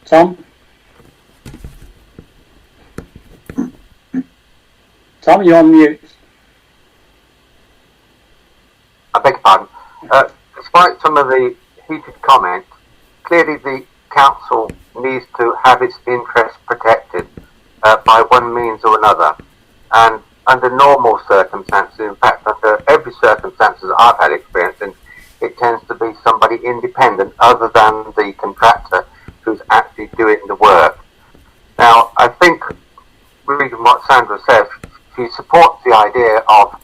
Tom, you're on mute. I beg your pardon. Despite some of the heated comments, clearly the council needs to have its interests protected by one means or another. And under normal circumstances, in fact, under every circumstance that I've had experience in, it tends to be somebody independent other than the contractor who's actually doing the work. Now, I think, reading what Sandra says, she supports the idea of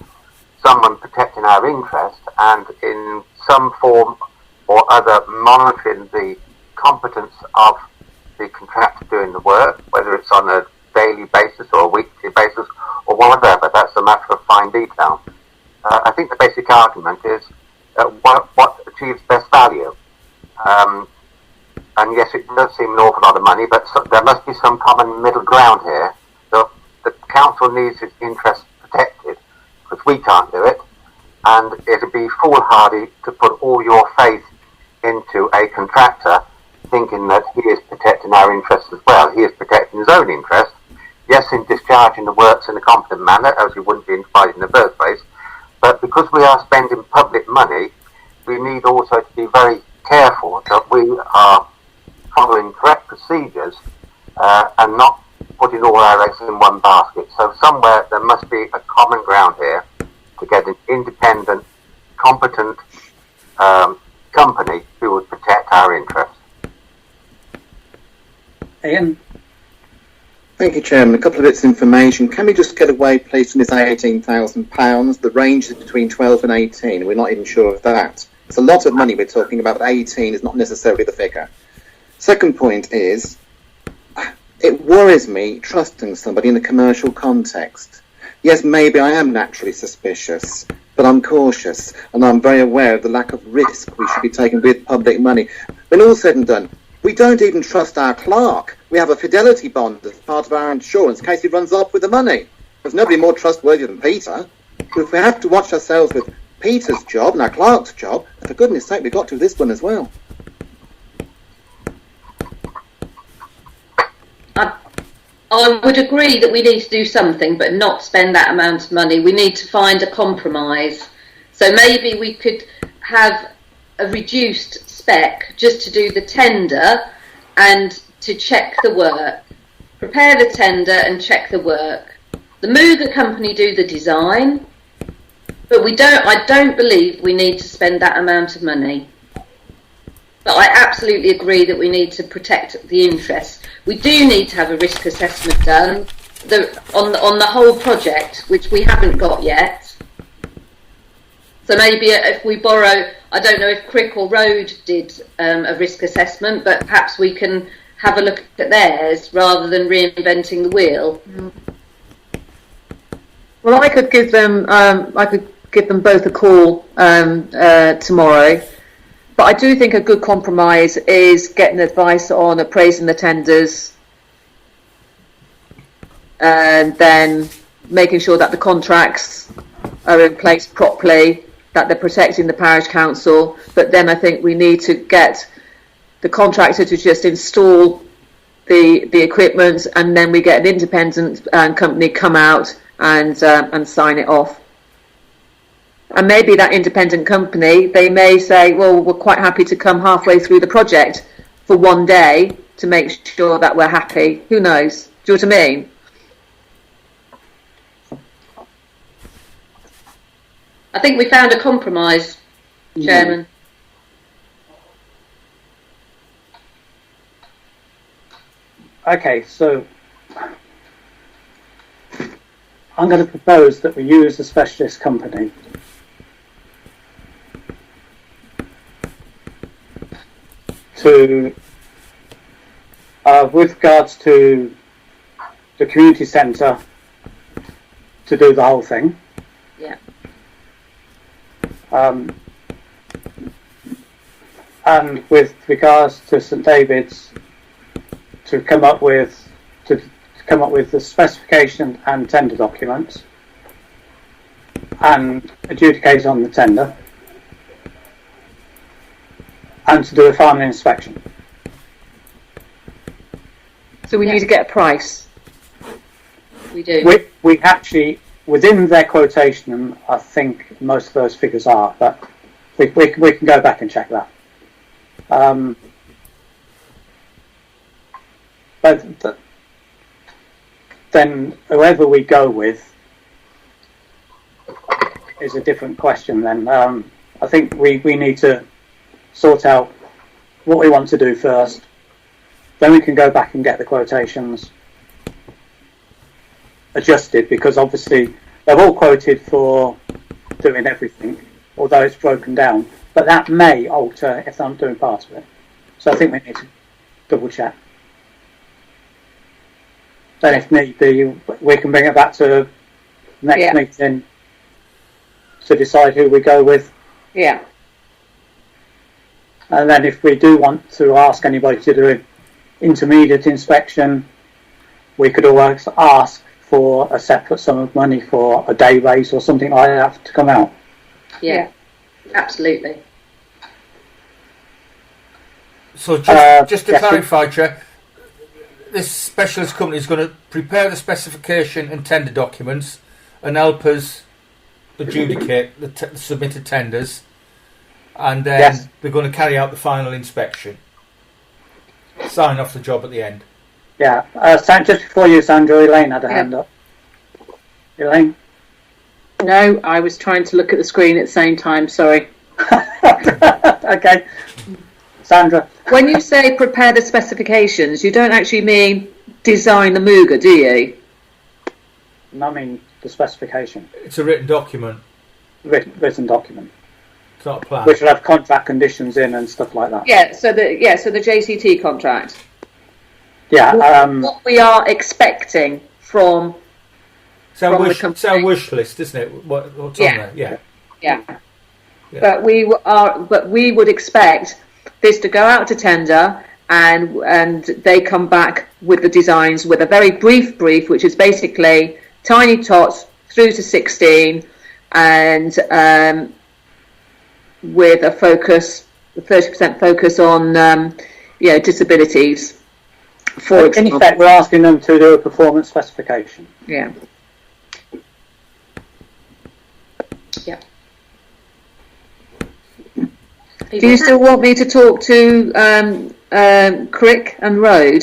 someone protecting our interest and in some form or other monitoring the competence of the contractor doing the work, whether it's on a daily basis or a weekly basis or whatever. That's a matter of fine detail. I think the basic argument is what achieves best value. And and yes, it does seem an awful lot of money, but there must be some common middle ground here. So the council needs its interests protected, because we can't do it, and it'd be foolhardy to put all your faith into a contractor thinking that he is protecting our interests as well. He is protecting his own interest, yes, in discharging the works in a competent manner, as he wouldn't be invited in the first place, but because we are spending public money, we need also to be very careful that we are following correct procedures and not putting all our eggs in one basket. So somewhere there must be a common ground here to get an independent, competent company who would protect our interests. Ian? Thank you, Chairman. A couple of bits of information. Can we just get away, please, from this £18,000? The range is between 12 and 18. We're not even sure of that. It's a lot of money we're talking about, but 18 is not necessarily the figure. Second point is, it worries me trusting somebody in a commercial context. Yes, maybe I am naturally suspicious, but I'm cautious, and I'm very aware of the lack of risk we should be taking with public money. When all's said and done, we don't even trust our clerk. We have a fidelity bond as part of our insurance in case he runs off with the money. There's nobody more trustworthy than Peter. But if we have to watch ourselves with Peter's job and our clerk's job, for goodness sake, we've got to do this one as well. I would agree that we need to do something, but not spend that amount of money. We need to find a compromise. So maybe we could have a reduced spec just to do the tender and to check the work. Prepare the tender and check the work. The Muga company do the design, but I don't believe we need to spend that amount of money. But I absolutely agree that we need to protect the interests. We do need to have a risk assessment done on the whole project, which we haven't got yet. So maybe if we borrow, I don't know if Crick or Road did a risk assessment, but perhaps we can have a look at theirs rather than reinventing the wheel. Well, I could give them both a call tomorrow. But I do think a good compromise is getting advice on appraising the tenders and then making sure that the contracts are in place properly, that they're protecting the parish council. But then I think we need to get the contractor to just install the equipment, and then we get an independent company come out and sign it off. And maybe that independent company, they may say, well, we're quite happy to come halfway through the project for one day to make sure that we're happy. Who knows? Do you know what I mean? I think we found a compromise, Chairman. Okay, so I'm going to propose that we use a specialist company to, with regards to the community centre, to do the whole thing. Yeah. And with regards to St David's, to come up with the specification and tender documents and adjudicate on the tender, and to do a final inspection. So we need to get a price. We do. We actually, within their quotation, I think most of those figures are, but we can go back and check that. But then whoever we go with is a different question then. I think we need to sort out what we want to do first, then we can go back and get the quotations adjusted, because obviously they've all quoted for doing everything, although it's broken down, but that may alter if I'm doing part of it. So I think we need to double check. Then if need be, we can bring it back to next meeting to decide who we go with. Yeah. And then if we do want to ask anybody to do an intermediate inspection, we could always ask for a separate sum of money for a day rate or something like that to come out. Yeah, absolutely. So just to yes, clarify, Chair, this specialist company is going to prepare the specification and tender documents and help us adjudicate the submitted tenders, and then Yes. they're going to carry out the final inspection, sign off the job at the end. Yeah, just before you, Sandra, Elaine had a hand up. Elaine? No, I was trying to look at the screen at the same time, sorry. Okay. Sandra? When you say prepare the specifications, you don't actually mean design the Muga, do you? I mean the specification. It's a written document. Written document. It's not a plan. Which will have contract conditions in and stuff like that. Yeah, so the JCT contract. Yeah. What we are expecting from It's our from the wish, company. it's our wish list, isn't it? What's on there? Yeah. Yeah. Yeah. But we would expect this to go out to tender, and they come back with the designs with a very brief, which is basically tiny tots through to 16, and with a focus, 30% focus on disabilities. For In example. effect, we're asking them to do a performance specification. Yeah. Yeah. Do you still want me to talk to Crick and Road?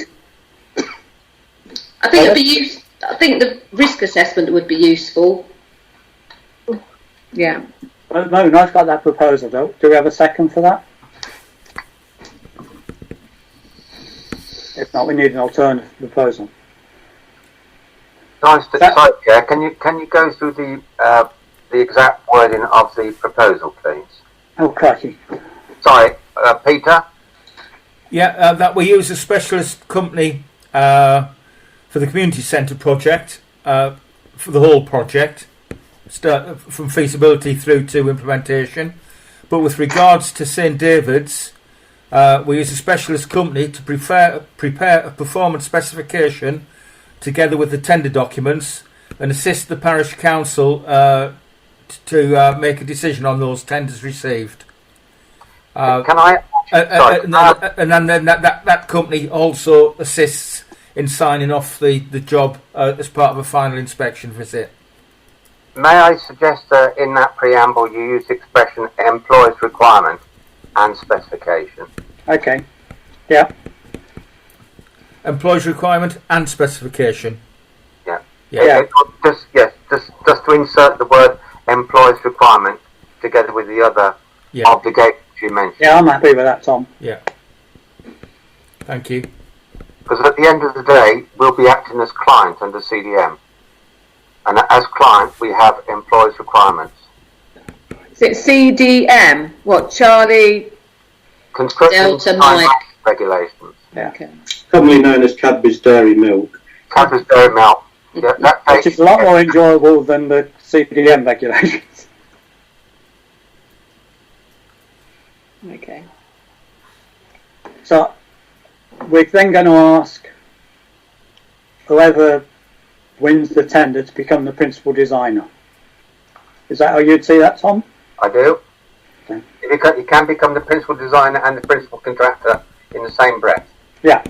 I think it'd be I think the risk assessment would be useful. Yeah. Well, no, I've got that proposal, though. Do we have a second for that? If not, we need an alternative proposal. Nice to sorry, Chair. Can you go through the exact wording of the proposal, please? Oh, crikey. Sorry, Peter. Yeah, that we use a specialist company for the community centre project, for the whole project, start from feasibility through to implementation. But with regards to St David's, we use a specialist company to prepare a performance specification together with the tender documents and assist the parish council to make a decision on those tenders received. Can I? And then that company also assists in signing off the job as part of a final inspection visit. May I suggest that in that preamble you use the expression employer's requirement and specification? Okay. Yeah. Employee's requirement and specification. Yeah. Yeah. Just to insert the word employer's requirement together with the other obligations you mentioned. Yeah, I'm happy with that, Tom. Yeah. Thank you. Because at the end of the day, we'll be acting as client under CDM. And as client, we have employees' requirements. Is it CDM? What, Charlie? Construction Delta design Mike. regulations. Yeah. Okay. Commonly known as Cadbury's Dairy Milk. Cadbury's Dairy Milk. Yeah, that Which is a lot more enjoyable than the CDM regulations. Okay. So, we're then going to ask whoever wins the tender to become the principal designer. Is that how you'd see that, Tom? I do. Okay. You can become the principal designer and the principal contractor in the same breath. Yeah.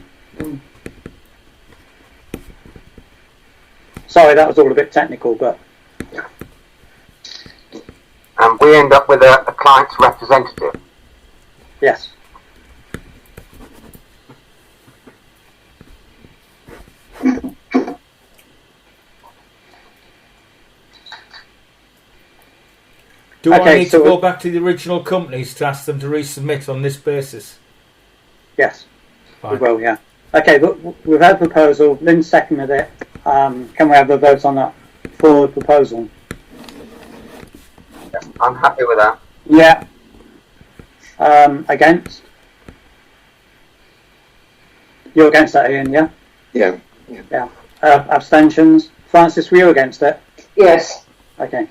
Sorry, that was all a bit technical, but And we end up with a client's representative. yes. Do I Okay, need so to go back to the original companies to ask them to resubmit on this basis? Yes. Fine. We will, yeah. Okay, but we've had a proposal. Lynn seconded it. Can we have a vote on that forward proposal? I'm happy with that. Yeah. Against? You're against that, Ian, yeah? Yeah. Yeah. Abstentions? Francis, were you against it? Yes. Okay.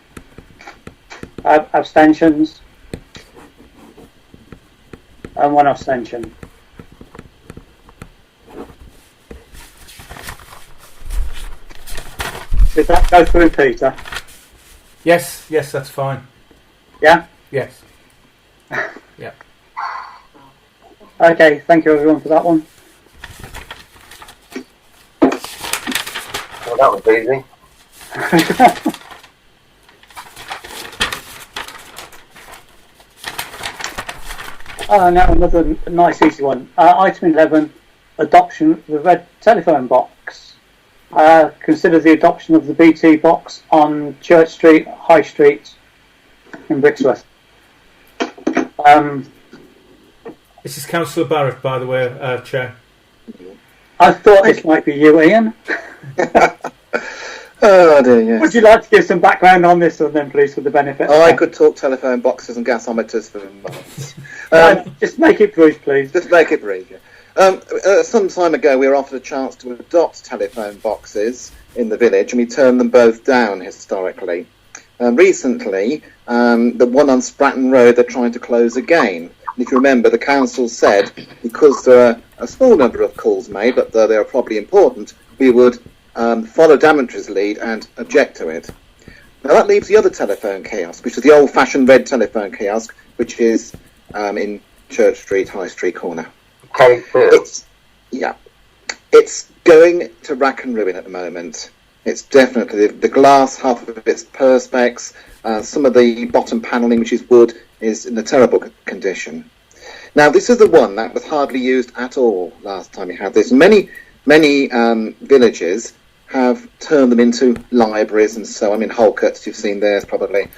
Abstentions? and 1 abstention. Did that go through, Peter? Yes, that's fine. Yeah? Yes. Yeah. Okay, thank you everyone for that one. Well, that was easy. Now another nice easy one. Item 11, adoption of the red telephone box. Consider the adoption of the BT box on Church Street, High Street in Brixworth. This is Councillor Barrett, by the way, Chair. I thought this might be you, Ian. Oh dear, yes. Would you like to give some background on this one then, please, for the benefit? I could talk telephone boxes and gasometers for months. Just make it brief, please. Just make it brief. Yeah. Some time ago, we were offered a chance to adopt telephone boxes in the village, and we turned them both down historically. Recently, the one on Spratton Road, they're trying to close again. And if you remember, the council said, because there are a small number of calls made, but they are probably important, we would follow Daventry's lead and object to it. Now that leaves the other telephone kiosk, which is the old-fashioned red telephone kiosk, which is in Church Street, High Street corner. Okay, It's going to rack and ruin at the moment. It's definitely the glass, half of its perspex, some of the bottom panelling, which is wood, is in a terrible condition. Now this is the one that was hardly used at all last time we had this. Many villages have turned them into libraries and so on. I mean, Holcott's, you've seen theirs probably.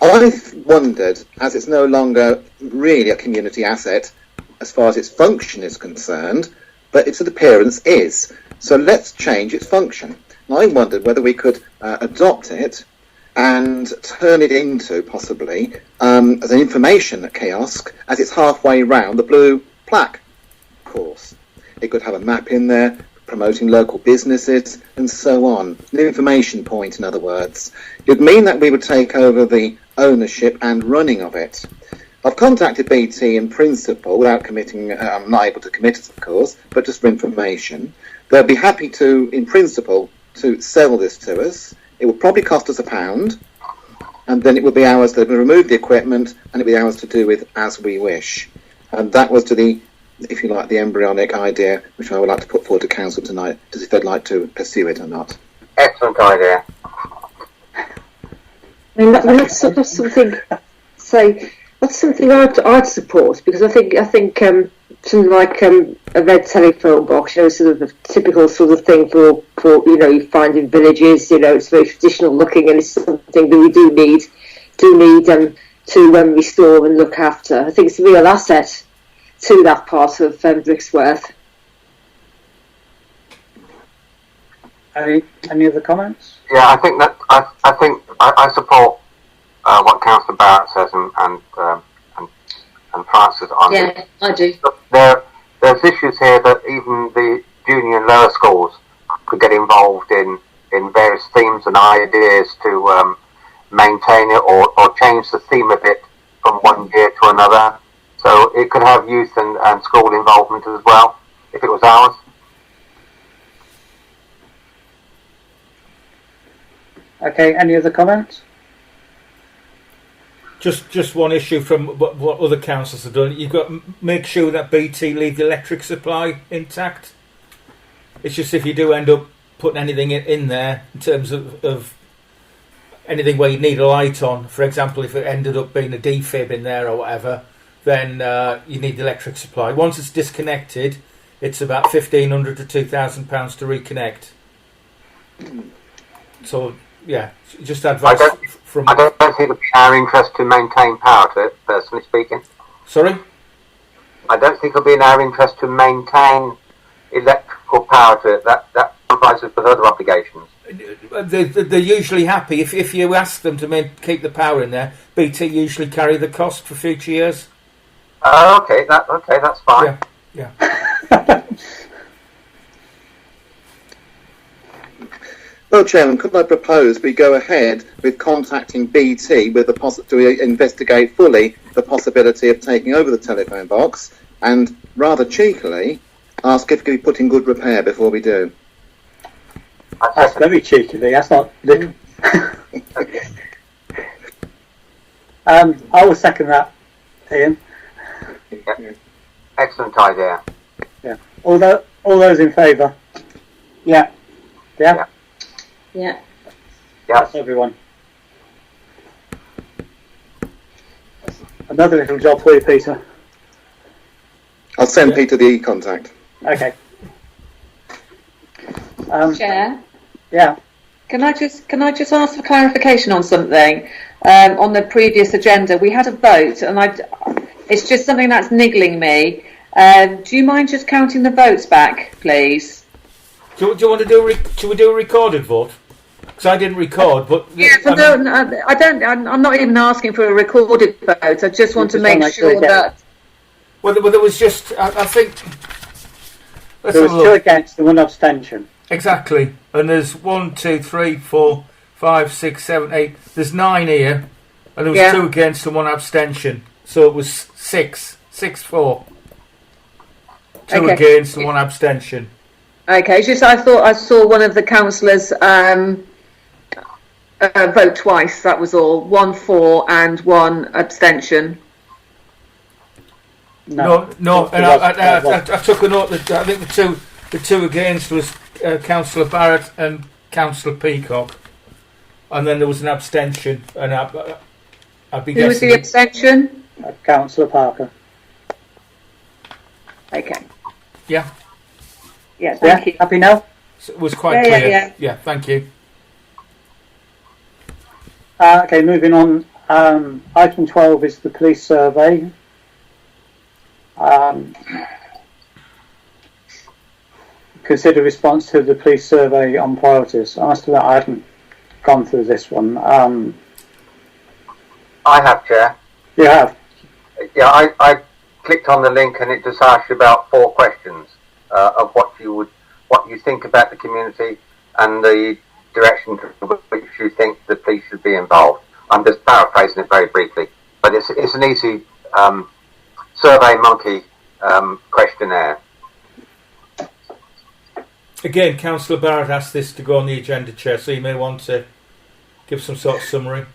I've wondered, as it's no longer really a community asset as far as its function is concerned, but its appearance is. So let's change its function. And I wondered whether we could adopt it and turn it into, possibly, as an information kiosk, as it's halfway round the blue plaque course. It could have a map in there, promoting local businesses, and so on. An information point, in other words. It would mean that we would take over the ownership and running of it. I've contacted BT in principle, without committing, I'm not able to commit it, of course, but just for information. They'll be happy to, in principle, to sell this to us. It will probably cost us £1, and then it will be ours to remove the equipment, and it will be ours to do with as we wish. And that was to the, if you like, the embryonic idea, which I would like to put forward to council tonight, just if they'd like to pursue it or not. excellent idea. I mean, that's something. Say that's something I'd support, because I think something like a red telephone box, sort of a typical sort of thing for you find in villages. It's very traditional looking, and it's something that we do need to restore and look after. I think it's a real asset to that part of Brixworth. Any other comments? Yeah, I think that I support what Councillor Barrett says and Francis on. Yeah, I do. There's issues here that even the junior and lower schools could get involved in various themes and ideas to maintain it or change the theme of it from one year to another. So it could have youth and school involvement as well, if it was ours. Okay, any other comments? Just one issue from what other councils have done. You've got to make sure that BT leave the electric supply intact. It's just if you do end up putting anything in there in terms of anything where you need a light on, for example, if it ended up being a defib in there or whatever, then you need the electric supply. Once it's disconnected, it's about £1,500 to £2,000 to reconnect. So yeah, just advice from. I don't think it would be our interest to maintain power to it, personally speaking. Sorry? I don't think it would be in our interest to maintain electrical power to it. That provides us with other obligations. They're usually happy if you ask them to keep the power in there. BT usually carry the cost for future years. Okay, that's fine. Yeah. Well, Chairman, could I propose we go ahead with contacting BT with the to investigate fully the possibility of taking over the telephone box and rather cheekily ask if it could be put in good repair before we do. That's very cheekily. That's not little. I will second that, Ian. Yeah. Excellent idea. Yeah. All those in favour? Yeah. Yeah. Yeah. That's everyone. Another little job for you, Peter. I'll send Peter the e-contact. Okay. Chair, Yeah. can I just ask for clarification on something? On the previous agenda, we had a vote, and it's just something that's niggling me. Do you mind just counting the votes back, please? Do you want to do? Should we do a recorded vote? Because I didn't record, but Yeah, but I don't. I'm not even asking for a recorded vote. I just want to make sure that. Well, there was just. I think. There was 2 against and 1 abstention. Exactly, and there's 1, 2, 3, 4, 5, 6, 7, 8. There's 9 here, and there was 2 against and 1 abstention. So it was 6-4. 2 against and 1 abstention. Okay, it's just I thought I saw one of the councillors vote twice. That was all. 1 for and 1 abstention. No, and I took a note that I think the two against was Councillor Barrett and Councillor Peacock, and then there was an abstention. And I'd be guessing. Who was the abstention? Councillor Parker. Okay. Yeah. Yeah. Thank you. Happy now? So it was quite clear. Yeah. Thank you. Okay, moving on. Item 12 is the police survey. Consider response to the police survey on priorities. I must admit I hadn't gone through this one. I have, Chair. You have? Yeah, I clicked on the link and it just asks you about 4 questions of what you think about the community and the direction to which you think the police should be involved. I'm just paraphrasing it very briefly, but it's an easy Survey Monkey questionnaire. Again, Councillor Barrett asked this to go on the agenda, Chair, so you may want to give some sort of summary.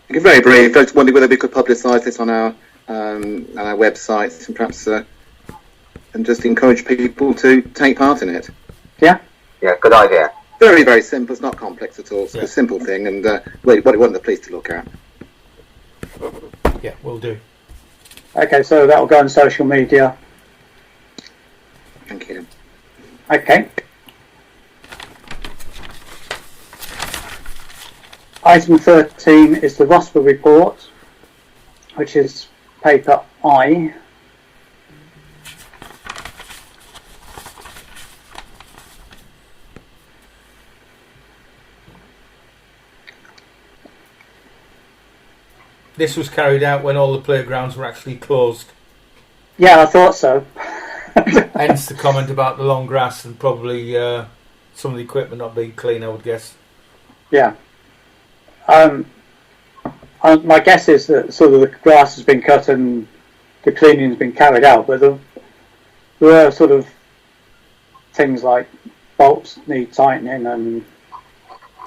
Very brief. I just wondered whether we could publicise this on our website and perhaps and just encourage people to take part in it. Yeah. Yeah, good idea. Very, very simple. It's not complex at all. It's a simple thing, and what we want the police to look at. Yeah, will do. Okay, so that will go on social media. Thank you. Okay. Item 13 is the ROSPA report, which is paper I. This was carried out when all the playgrounds were actually closed. Yeah, I thought so. Hence the comment about the long grass and probably some of the equipment not being clean, I would guess. Yeah. My guess is that sort of the grass has been cut and the cleaning has been carried out, but there were sort of things like bolts need tightening and.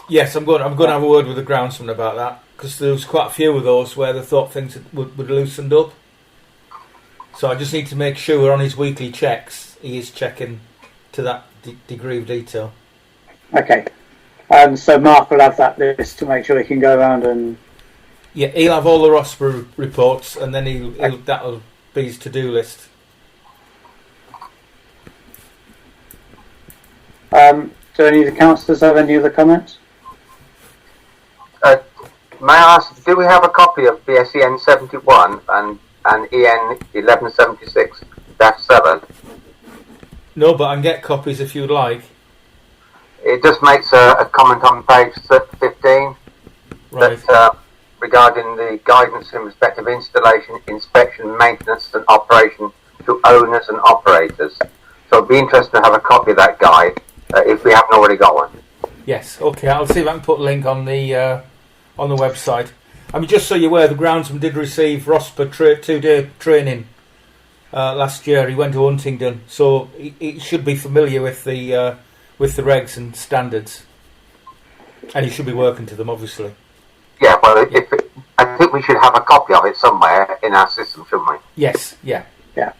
Yes, I'm going to have a word with the groundsman about that, because there was quite a few of those where they thought things would loosened up. So I just need to make sure on his weekly checks he is checking to that degree of detail. Okay. So Mark will have that list to make sure he can go around and. Yeah, he'll have all the ROSPA reports, and then that'll be his to-do list. Do any of the councillors have any other comments? May I ask, do we have a copy of BSEN 71 and EN 1176-7? No, but I can get copies if you'd like. It just makes a comment on page 15 that regarding the guidance in respect of installation, inspection, maintenance and operation to owners and operators. So it'd be interesting to have a copy of that guide if we haven't already got one. Yes, okay, I'll see if I can put a link on the website. I mean, just so you're aware, the groundsman did receive ROSPA 2-day training last year. He went to Huntingdon, so he should be familiar with the regs and standards, and he should be working to them, obviously. Yeah, well, I think we should have a copy of it somewhere in our system, shouldn't we? Yes, yeah. Yeah.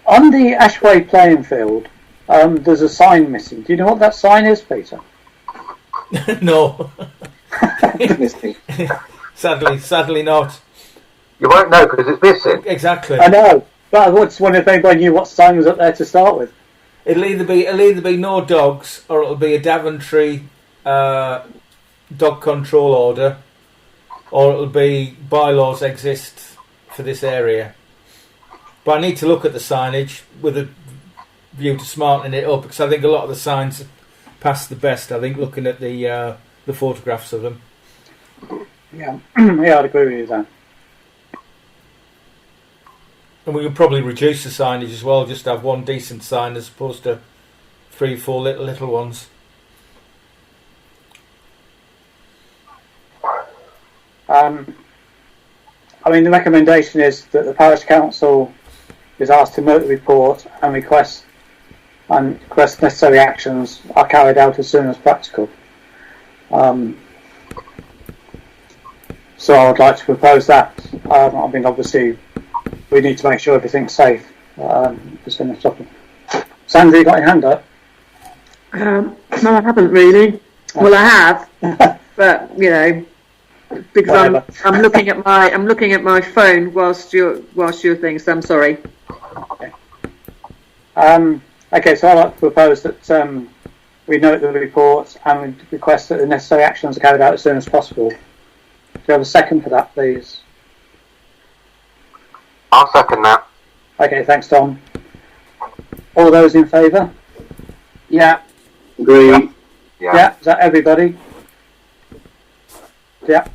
On the Ashway playing field, there's a sign missing. Do you know what that sign is, Peter? No. Sadly not. You won't know because it's missing. Exactly. I know, but I just wondered if anybody knew what sign was up there to start with. It'll either be no dogs, or it'll be a Daventry dog control order, or it'll be bylaws exist for this area. But I need to look at the signage with a view to smartening it up, because I think a lot of the signs pass the best. I think looking at the photographs of them. Yeah, yeah, I'd agree with you there. And we could probably reduce the signage as well, just have one decent sign as opposed to 3-4 little ones. I mean, the recommendation is that the parish council is asked to note the report and request necessary actions are carried out as soon as practical. So I would like to propose that. I mean, obviously, we need to make sure everything's safe. Just going to stop it. Sandra, you got your hand up? No, I haven't really. Well, I have, but you know, because I'm looking at my phone whilst you're thinking. So I'm sorry. Okay. Okay, so I'd like to propose that we note the report and we request that the necessary actions are carried out as soon as possible. Do you have a second for that, please? I'll second that. Okay, thanks, Tom. All those in favour? Yeah. Agree. Yeah. Yeah, is that everybody? Yeah.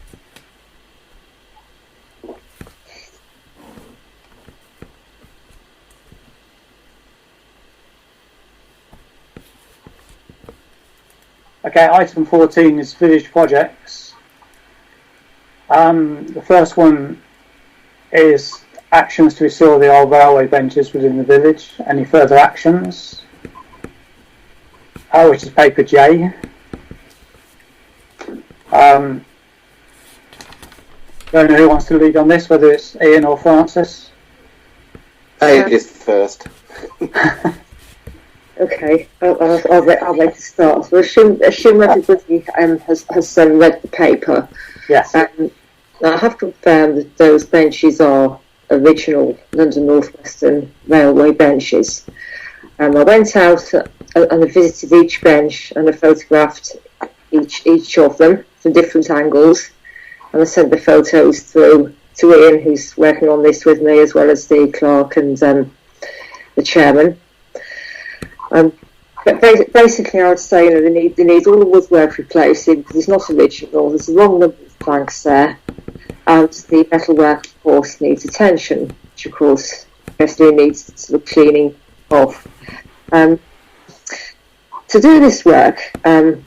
Okay, item 14 is village projects. The first one is actions to restore the old railway benches within the village. Any further actions? Which is paper J. Don't know who wants to lead on this, whether it's Ian or Francis. Dave is first. Okay, I'll make a start. So assume everybody has read the paper. Yes. I have confirmed that those benches are original London North Western Railway benches. I went out and I visited each bench and I photographed each of them from different angles, and I sent the photos through to Ian, who's working on this with me, as well as the clerk and the chairman. But basically, I would say they need all the woodwork replacing because it's not original. There's the wrong number of planks there, and the metalwork, of course, needs attention, which of course basically needs sort of cleaning off. To do this work, the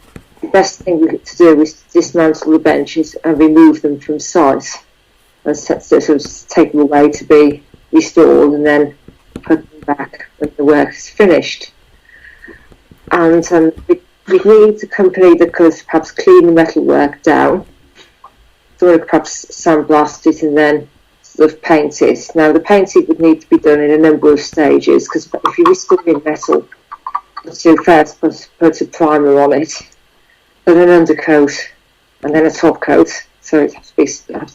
best thing to do is to dismantle the benches and remove them from site, and sort of take them away to be restored, and then put them back when the work is finished. And we need a company that could perhaps clean the metalwork down, so perhaps sandblast it and then sort of paint it. Now the painting would need to be done in a number of stages, because if you're restoring metal, you first put a primer on it, then an undercoat, and then a top coat. So it has to be,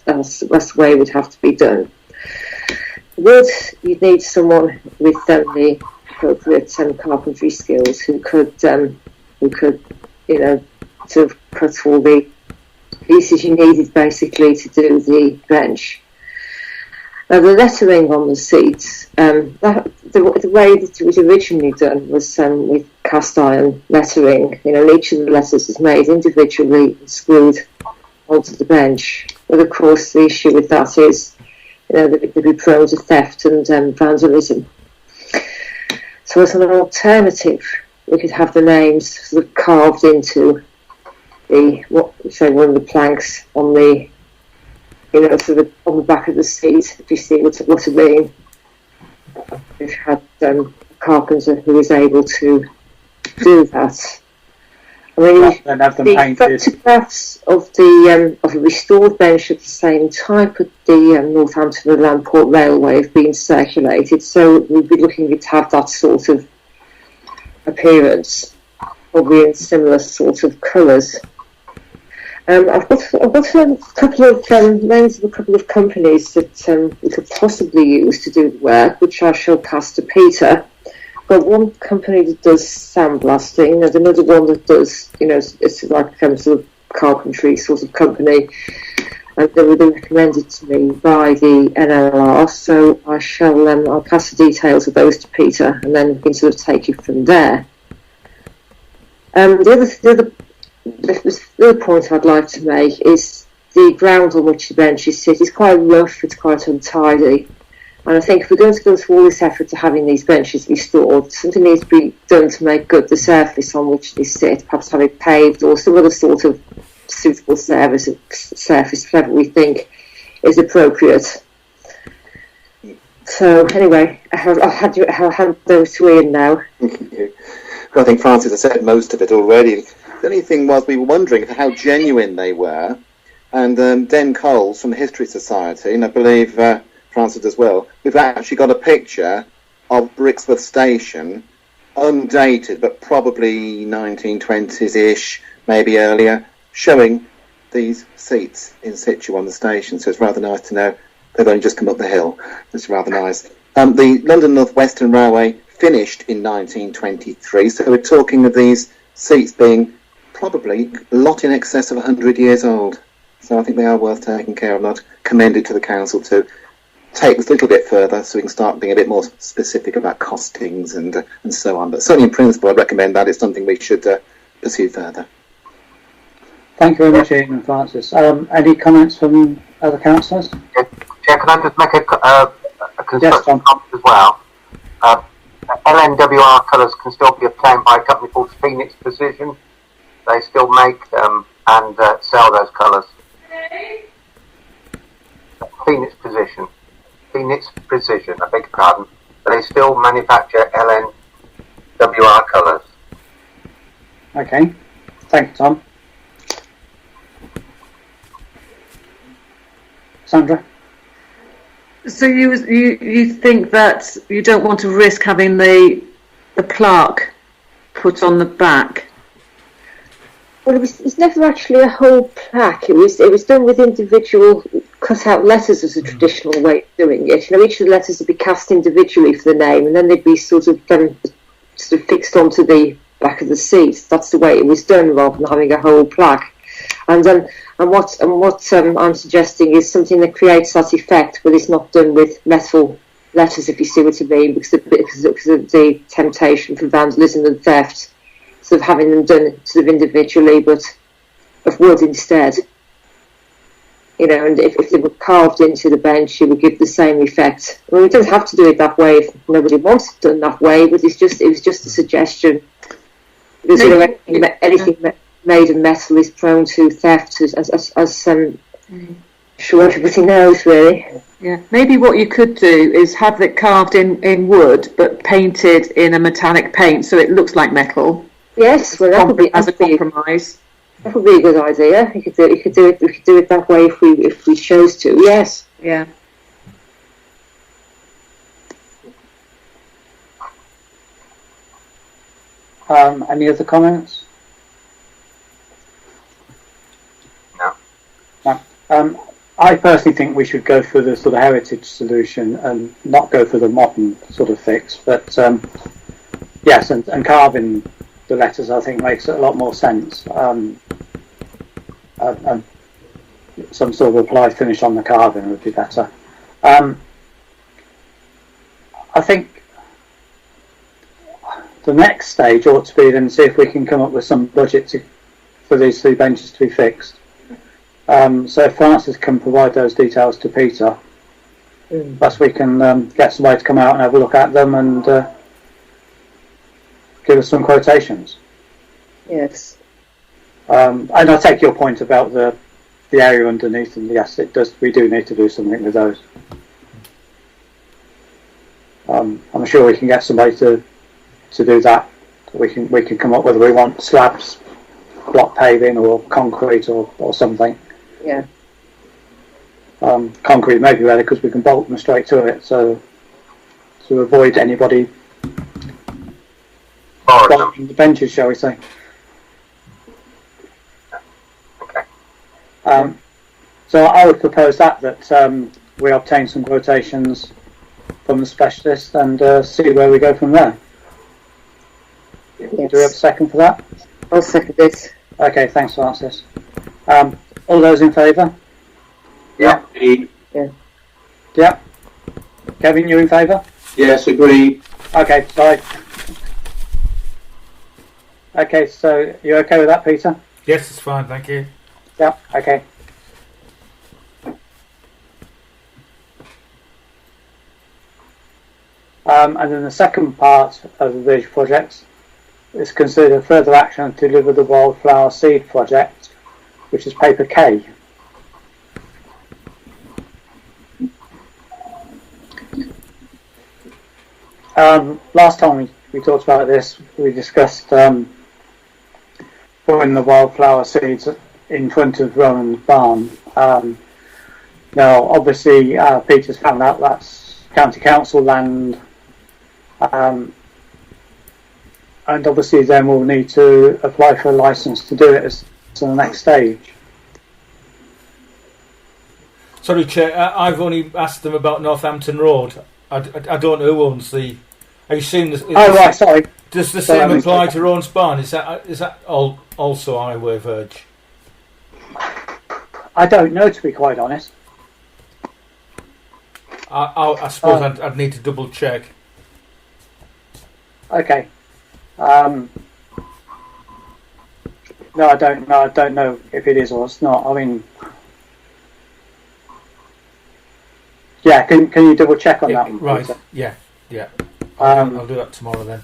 that's the way it would have to be done. Wood, you'd need someone with the appropriate carpentry skills who could you know, sort of cut all the pieces you needed basically to do the bench. Now the lettering on the seats, the way that it was originally done was with cast iron lettering. You know, each of the letters is made individually and screwed onto the bench. But of course, the issue with that is, you know, they'd be prone to theft and vandalism. So as an alternative, we could have the names sort of carved into one of the planks on the, sort of on the back of the seat, if you see what I mean. We've had a carpenter who was able to do that. I mean, the photographs of a restored bench of the same type at the Northampton and Landport Railway have been circulated, so we'd be looking to have that sort of appearance, probably in similar sort of colours. I've got a couple of names of a couple of companies that we could possibly use to do the work, which I shall pass to Peter. Got one company that does sandblasting, there's another one that does, it's like sort of carpentry sort of company, and they were recommended to me by the NLR, so I shall, I'll pass the details of those to Peter, and then we can sort of take it from there. The other point I'd like to make is the ground on which the benches sit is quite rough, it's quite untidy. And I think if we're going to go through all this effort to having these benches restored, something needs to be done to make good the surface on which they sit, perhaps have it paved or some other sort of suitable surface, whatever we think is appropriate. So anyway, I'll hand those to Ian now. I think Francis has said most of it already. The only thing was we were wondering how genuine they were, and Den Coles from the History Society, and I believe Francis as well, we've actually got a picture of Brixworth Station, undated, but probably 1920s-ish, maybe earlier, showing these seats in situ on the station. So it's rather nice to know they've only just come up the hill. It's rather nice. The London North Western Railway finished in 1923, so we're talking of these seats being probably a lot in excess of 100 years old. So I think they are worth taking care of. Not commended to the council to take this a little bit further so we can start being a bit more specific about costings and so on. But certainly in principle, I'd recommend that. It's something we should pursue further. Thank you very much, Ian and Francis. Any comments from other councillors? Chair, can I just make a construction comment as well? LNWR colours can still be obtained by a company called Phoenix Precision. They still make and sell those colours. Phoenix Precision, I beg your pardon. They still manufacture LNWR colours. Okay, thank you, Tom. Sandra? So you think that you don't want to risk having the plaque put on the back? Well, it was never actually a whole plaque. It was done with individual cut-out letters as a traditional way of doing it. Each of the letters would be cast individually for the name, and then they'd be sort of fixed onto the back of the seat. That's the way it was done, rather than having a whole plaque. And what I'm suggesting is something that creates that effect, but it's not done with metal letters, if you see what I mean, because of the temptation for vandalism and theft. Sort of having them done sort of individually, but of wood instead. And if they were carved into the bench, it would give the same effect. I mean, we don't have to do it that way if nobody wants it done that way, but it was just a suggestion. Because anything made of metal is prone to theft, as I'm sure everybody knows, really. Yeah, maybe what you could do is have it carved in wood, but painted in a metallic paint, so it looks like metal. Yes, well, that would be as a compromise. That would be a good idea. We could do it that way if we chose to. Yes. Yeah. Any other comments? No. I personally think we should go for the sort of heritage solution and not go for the modern sort of fix. But yes, and carving the letters, I think, makes a lot more sense. And some sort of applied finish on the carving would be better. I think the next stage ought to be then see if we can come up with some budget for these 3 benches to be fixed. So if Francis can provide those details to Peter, perhaps we can get somebody to come out and have a look at them and give us some quotations. Yes. And I take your point about the area underneath, and yes, it does. We do need to do something with those. I'm sure we can get somebody to do that. We can come up whether we want slabs, block paving, or concrete, or something. Yeah. Concrete may be better because we can bolt them straight to it, so to avoid anybody blocking the benches, shall we say. So I would propose that we obtain some quotations from the specialist and see where we go from there. Yes. Do we have a second for that? I'll second it. Okay, thanks, Francis. All those in favour? Yeah. Yeah. Kevin, you in favour? Yes, agreed. Okay, sorry. Okay, so you okay with that, Peter? Yes, it's fine, thank you. Yeah, okay. And then the second part of the village project is considered further action to deliver the wildflower seed project, which is paper K. Last time we talked about this, we discussed putting the wildflower seeds in front of Rowan's barn. Now, obviously, Peter's found out that's county council land, and obviously then we'll need to apply for a licence to do it as to the next stage. Sorry, Chair, I've only asked them about Northampton Road. I don't know who owns the... Are you seeing this? Oh, right, sorry. Does the same apply to Rowan's barn? Is that also highway verge? I don't know, to be quite honest. I suppose I'd need to double check. Okay. No, I don't know. I don't know if it is or it's not. I mean, yeah. Can you double check on that one? Right. Peter? Yeah. I'll do that tomorrow then.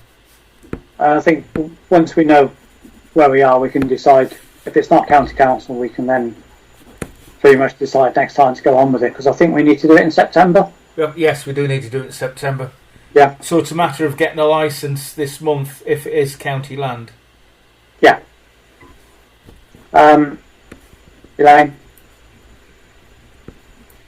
I think once we know where we are, we can decide. If it's not county council, we can then pretty much decide next time to go on with it. Because I think we need to do it in September. Yes, we do need to do it in September. Yeah. So it's a matter of getting a licence this month if it is county land. Yeah. Elaine?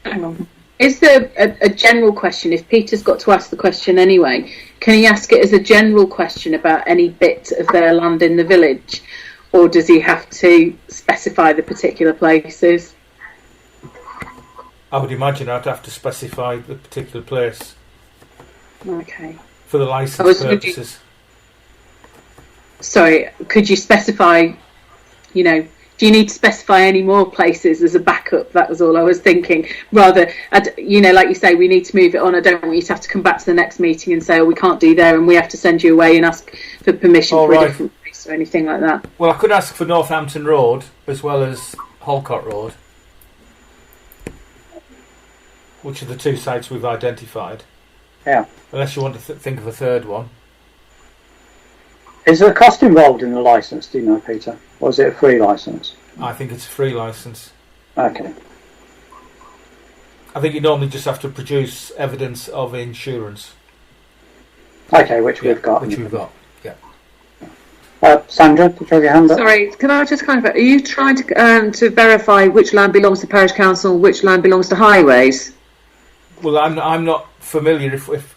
Hang on. Is there a general question? If Peter's got to ask the question anyway, can he ask it as a general question about any bit of their land in the village? Or does he have to specify the particular places? I would imagine I'd have to specify the particular place Okay. for the licence purposes. Sorry, could you specify, do you need to specify any more places as a backup? That was all I was thinking. Rather, like you say, we need to move it on. I don't want you to have to come back to the next meeting and say, oh, we can't do there and we have to send you away and ask for permission for a different place or anything like that. Well, I could ask for Northampton Road as well as Holcott Road, which are the two sites we've identified. Yeah. Unless you want to think of a third one. Is there a cost involved in the licence, do you know, Peter? Or is it a free licence? I think it's a free licence. Okay. I think you normally just have to produce evidence of insurance. Okay, which we've got. Which we've got, yeah. Sandra, did you have your hand up? Sorry, can I just are you trying to verify which land belongs to parish council and which land belongs to highways? Well, I'm not familiar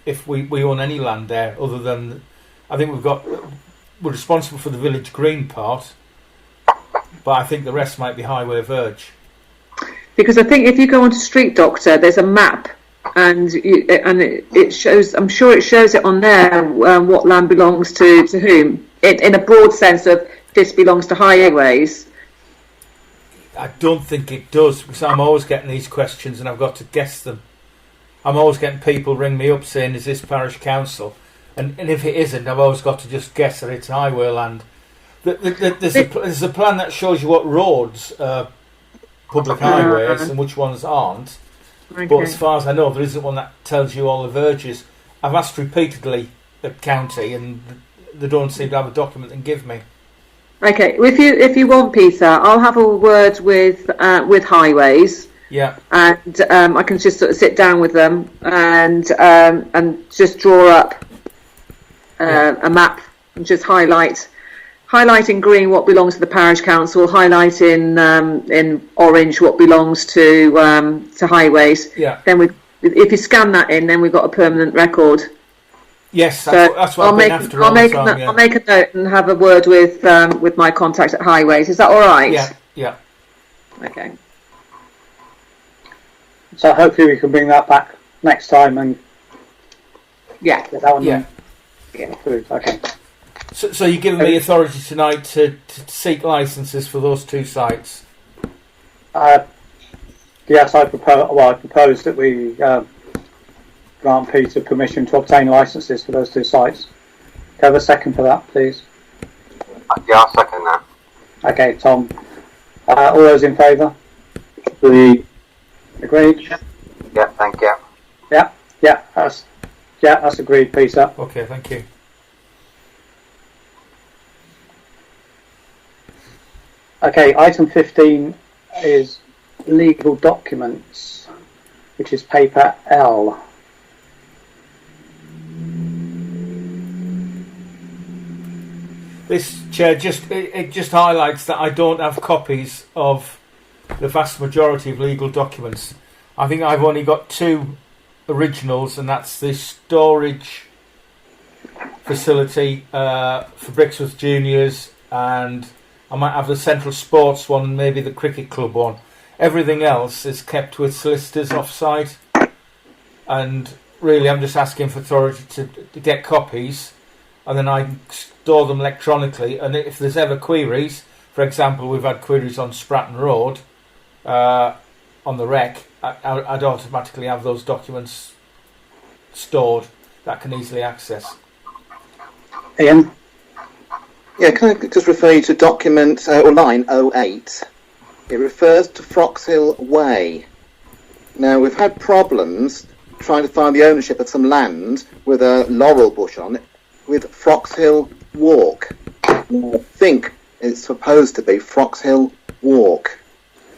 if we own any land there other than I think we're responsible for the village green part, but I think the rest might be highway verge. Because I think if you go onto Street Doctor, there's a map, and it shows. I'm sure it shows it on there what land belongs to whom. In a broad sense of this belongs to highways. I don't think it does because I'm always getting these questions and I've got to guess them. I'm always getting people ring me up saying, "Is this parish council?" And if it isn't, I've always got to just guess that it's highway land. There's a plan that shows you what roads are public highways and which ones aren't. Okay. But as far as I know, there isn't one that tells you all the verges. I've asked repeatedly at county, and they don't seem to have a document and give me. Okay, if you want, Peter, I'll have a word with Highways. Yeah. And I can just sort of sit down with them and just draw up a map and just highlight in green what belongs to the parish council, highlight in orange what belongs to Highways. Yeah. Then if you scan that in, then we've got a permanent record. Yes, that's what I've been after all the time. I'll make a note and have a word with my contact at Highways. Is that all right? Yeah. Yeah. Okay. So hopefully we can bring that back next time and get that one. Yeah. Approved. Okay. So you're giving me authority tonight to seek licences for those 2 sites? Yes, I propose that we grant Peter permission to obtain licences for those 2 sites. Can I have a second for that, please? Yeah, I'll second that. Okay, Tom. All those in favour? Agreed. Yeah, thank you. Yeah, that's agreed, Peter. Okay, thank you. Okay, item 15 is legal documents, which is paper L. This chair it just highlights that I don't have copies of the vast majority of legal documents. I think I've only got 2 originals, and that's the storage facility for Brixworth Juniors, and I might have the Central Sports one and maybe the Cricket Club one. Everything else is kept with solicitors off-site, and really I'm just asking for authority to get copies, and then I can store them electronically, and if there's ever queries, for example, we've had queries on Spratton Road on the wreck, I'd automatically have those documents stored that I can easily access. Ian? Yeah, can I just refer you to document or line 08? It refers to Froxhill Way. Now, we've had problems trying to find the ownership of some land with a laurel bush on it with Froxhill Walk. I think it's supposed to be Froxhill Walk,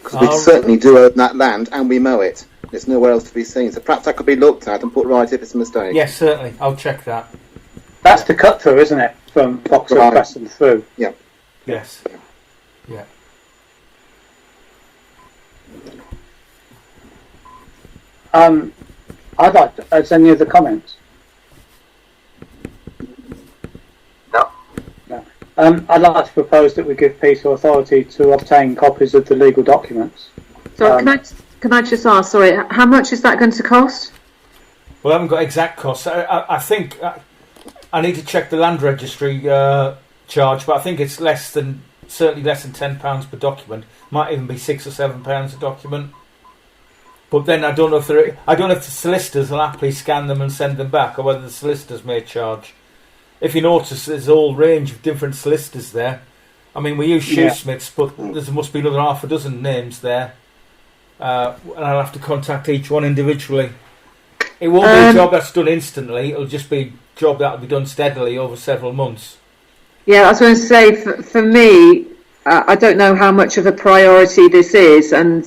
because we certainly do own that land and we mow it. There's nowhere else to be seen, so perhaps that could be looked at and put right if it's a mistake. Yes, certainly. I'll check that. That's the cut through, isn't it? From Foxhill Crescent through. Yeah. Yes. Yeah. I'd like to, is any other comments? No. No. I'd like to propose that we give Peter authority to obtain copies of the legal documents. So can I just ask, sorry, how much is that going to cost? Well, I haven't got exact costs. I think I need to check the land registry charge, but I think it's certainly less than £10 per document. Might even be £6 or £7 a document. But then I don't know if the solicitors will happily scan them and send them back, or whether the solicitors may charge. If you notice, there's a whole range of different solicitors there. I mean, we use shoesmiths, but there must be another half a dozen names there. And I'll have to contact each one individually. It won't be a job that's done instantly. It'll just be a job that'll be done steadily over several months. Yeah, I was going to say, for me, I don't know how much of a priority this is, and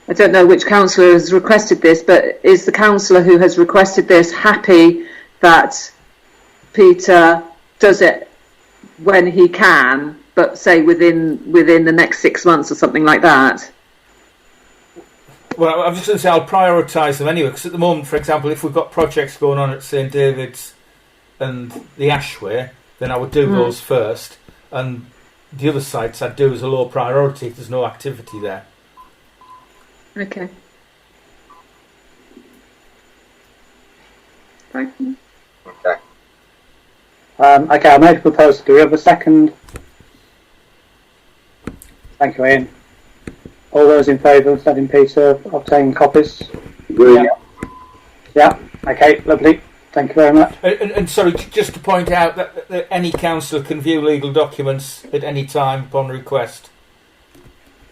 I don't know which councillor has requested this, but is the councillor who has requested this happy that Peter does it when he can, but say within the next 6 months or something like that? Well, I'm just going to say I'll prioritise them anyway, because at the moment, for example, if we've got projects going on at St David's and the Ashway, then I would do those first, and the other sites I'd do as a low priority if there's no activity there. Okay. Thank you. Okay. Okay, I made a proposal. Do we have a second? Thank you, Ian. All those in favour of letting Peter obtain copies? Yeah. Okay, lovely. Thank you very much. And sorry, just to point out that any councillor can view legal documents at any time upon request.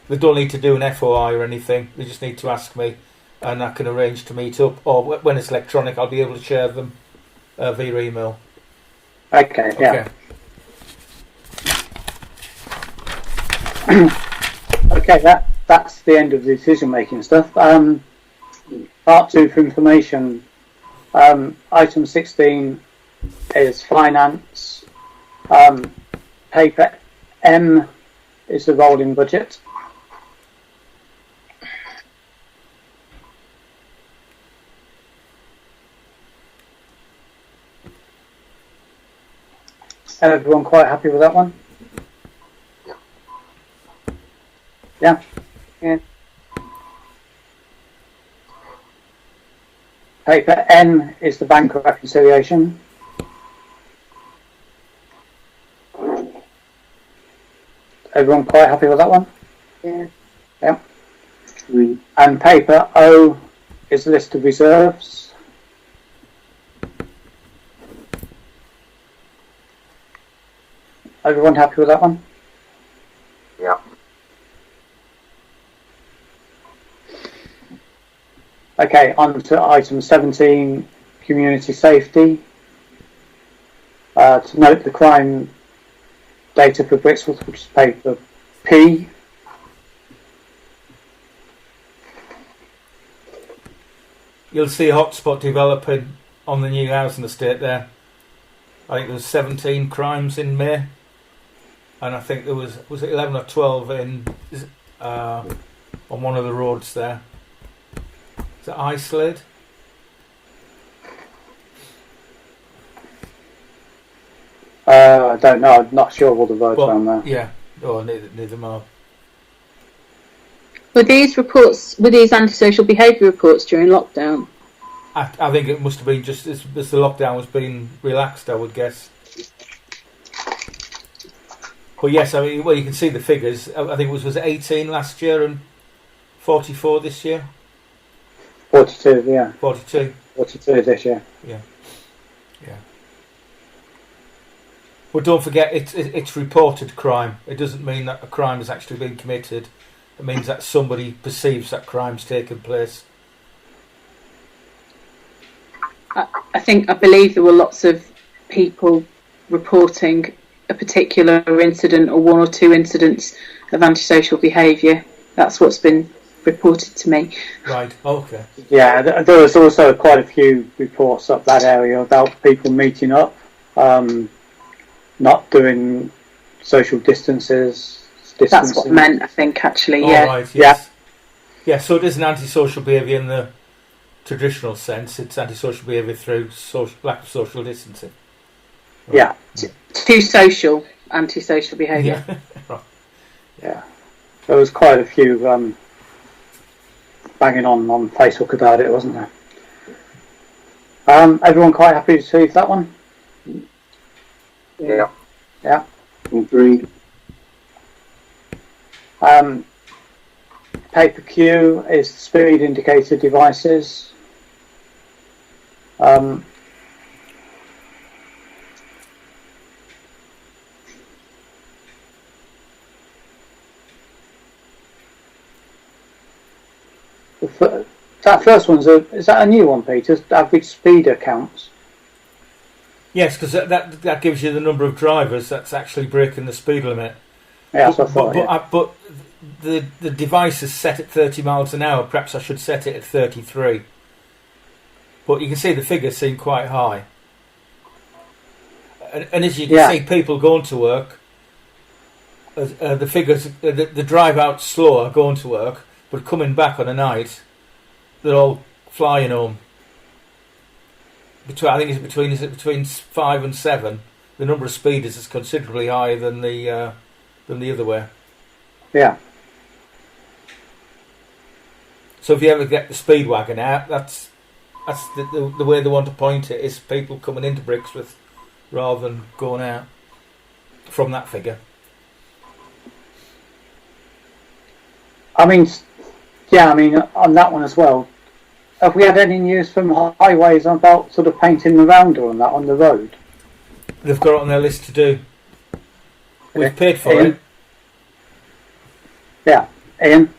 They don't need to do an FOI or anything. They just need to ask me, and I can arrange to meet up. Or when it's electronic, I'll be able to share them via email. Okay, yeah. Okay, that's the end of the decision-making stuff. Part 2 for information. Item 16 is finance. Paper M is the rolling budget. Everyone quite happy with that one? Yeah. Yeah. Paper N is the bank reconciliation. Everyone quite happy with that one? Yeah. Yeah. And paper O is the list of reserves. Everyone happy with that one? Yeah. Okay, on to item 17, community safety. To note the crime data for Brixworth, which is paper P. You'll see a hotspot developing on the new housing estate there. I think there was 17 crimes in May, and I think there was it 11 or 12 in on one of the roads there. Is it Islade? I don't know. I'm not sure what the roads around there. Yeah. Oh, neither more. Were these antisocial behaviour reports during lockdown? I think it must have been just as the lockdown was being relaxed, I would guess. But yes, I mean, well, you can see the figures. I think was it 18 last year and 44 this year? 42, yeah. 42. 42 this year. Yeah. Yeah. But don't forget, it's reported crime. It doesn't mean that a crime has actually been committed. It means that somebody perceives that crime's taken place. I believe there were lots of people reporting a particular incident or one or two incidents of antisocial behaviour. That's what's been reported to me. Right, okay. Yeah, there was also quite a few reports up that area about people meeting up, not doing social distances. That's what I meant, I think, actually, yeah. Oh, right, yes. Yeah, so it isn't antisocial behaviour in the traditional sense. It's antisocial behaviour through lack of social distancing. Right. Yeah. Too social, antisocial behaviour. Yeah. Right. Yeah. There was quite a few banging on Facebook about it, wasn't there? Everyone quite happy to see that one? Yeah. Yeah. Agreed. Paper Q is speed indicator devices. That first one's is that a new one, Peter? Average speeder counts. Yes, because that gives you the number of drivers that's actually breaking the speed limit. Yeah, that's what I thought. But the device is set at 30 miles an hour. Perhaps I should set it at 33. But you can see the figures seem quite high. And as you can see, people going to work, the figures, the drive out slower going to work, but coming back on a night, they're all flying home. I think it's between 5 and 7. The number of speeders is considerably higher than the other way. Yeah. So if you ever get the speed wagon out, that's the way they want to point it, is people coming into Brixworth rather than going out from that figure. I mean, on that one as well, have we had any news from highways about sort of painting the rounder on that on the road? They've got it on their list to do. We've paid for Ian? it. Yeah, Ian?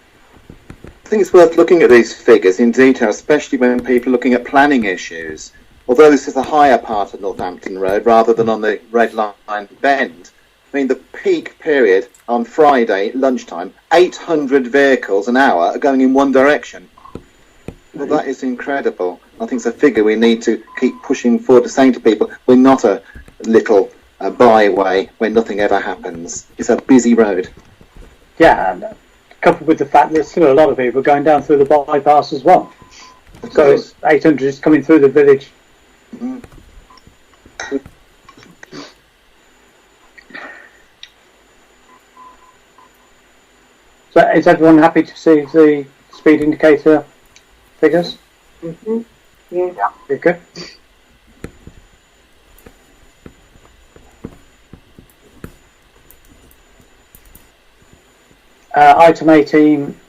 I think it's worth looking at these figures in detail, especially when people are looking at planning issues. Although this is a higher part of Northampton Road rather than on the Red Line bend, I mean, the peak period on Friday lunchtime, 800 vehicles an hour are going in one direction. Well, that is incredible. I think it's a figure we need to keep pushing forward, saying to people, we're not a little byway where nothing ever happens. It's a busy road. Yeah, and coupled with the fact that there's still a lot of people going down through the bypass as well. So it's 800 is coming through the village. Mm. So is everyone happy to see the speed indicator figures? Mm-hmm. Yeah. Very good. Item 18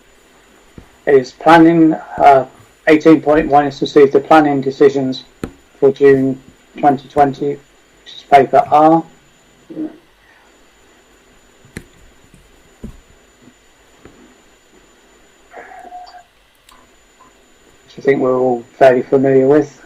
is planning. 18.1 is to receive the planning decisions for June 2020, which is paper R. Which I think we're all fairly familiar with.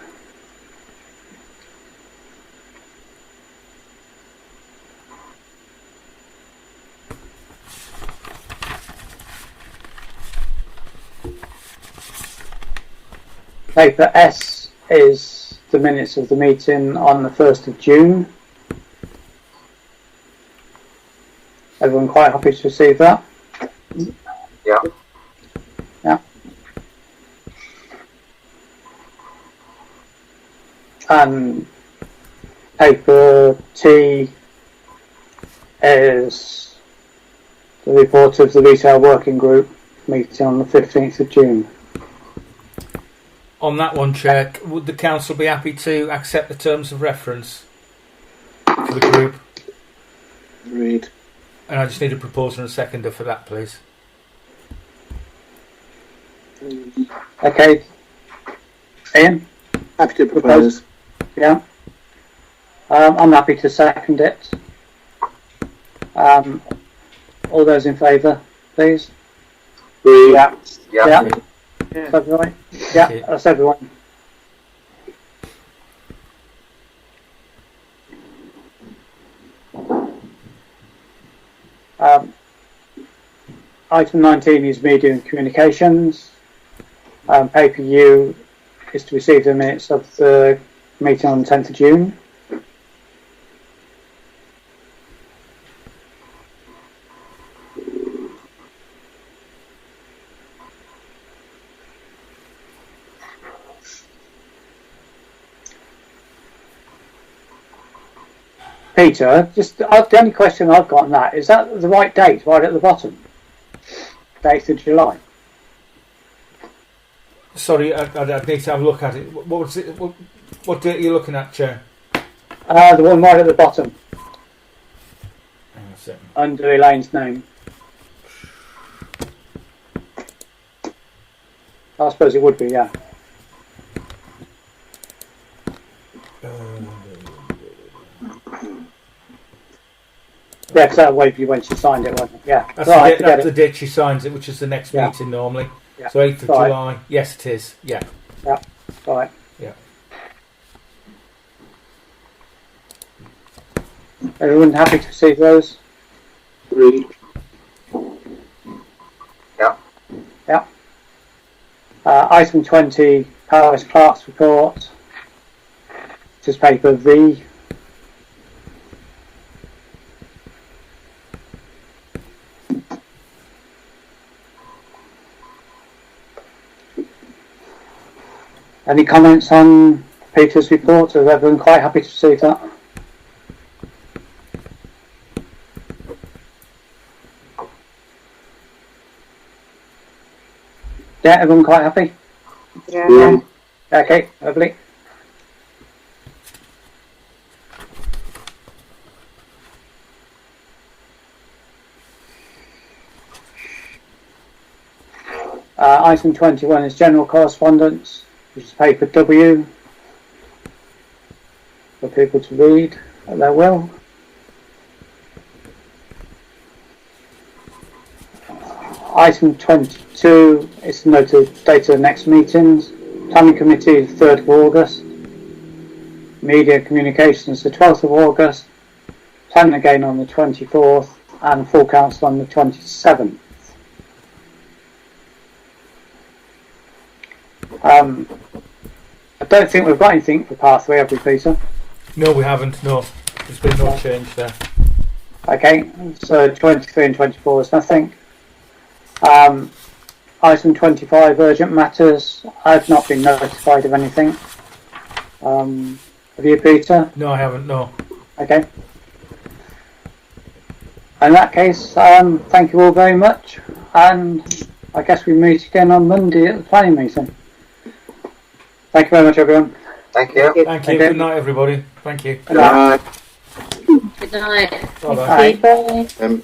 Paper S is the minutes of the meeting on the 1st of June. Everyone quite happy to receive that? Yeah. Yeah. And paper T is the report of the retail working group meeting on the 15th of June. On that one, Chair, would the council be happy to accept the terms of reference for the group? Agreed. And I just need a proposer and a seconder for that, please. Okay. Ian? Happy to propose. Yeah. I'm happy to second it. All those in favour, please? Yeah. Yeah. That's everyone? Yeah, that's everyone. Item 19 is media and communications. Paper U is to receive the minutes of the meeting on the 10th of June. Peter, just the only question I've got on that, is that the right date right at the bottom? 8th of July. Sorry, I'd need to have a look at it. What was it? What date are you looking at, Chair? The one right at the bottom, Hang on a second. under Elaine's name. I suppose it would be, yeah. Yeah, because that way you when she signed it, wasn't it? Yeah. That's the date she signs it, which is the next meeting normally. Yeah. So 8th of July. Yes, it is. Yeah. Yeah. Right. Yeah. Everyone happy to see those? Agreed. Yeah. Yeah. Item 20, Parish Clerk's report. This is paper V. Any comments on Peter's report? Is everyone quite happy to see that? Yeah, everyone quite happy? Yeah. Okay, lovely. Item 21 is general correspondence, which is paper W, for people to read at their will. Item 22 is the note of date of the next meetings. Planning Committee, 3rd of August. Media Communications, the 12th of August. planning again on the 24th, and full council on the 27th. I don't think we've got anything for part 3, have we, Peter? No, we haven't. No, there's been no change there. Okay, so 23 and 24 is nothing. Item 25, urgent matters. I've not been notified of anything. Have you, Peter? No, I haven't. No. Okay. In that case, thank you all very much, and I guess we meet again on Monday at the planning meeting. Thank you very much, everyone. Thank you. Thank you. Good night, everybody. Thank you. Good night. Good night. Bye-bye. Bye. Um,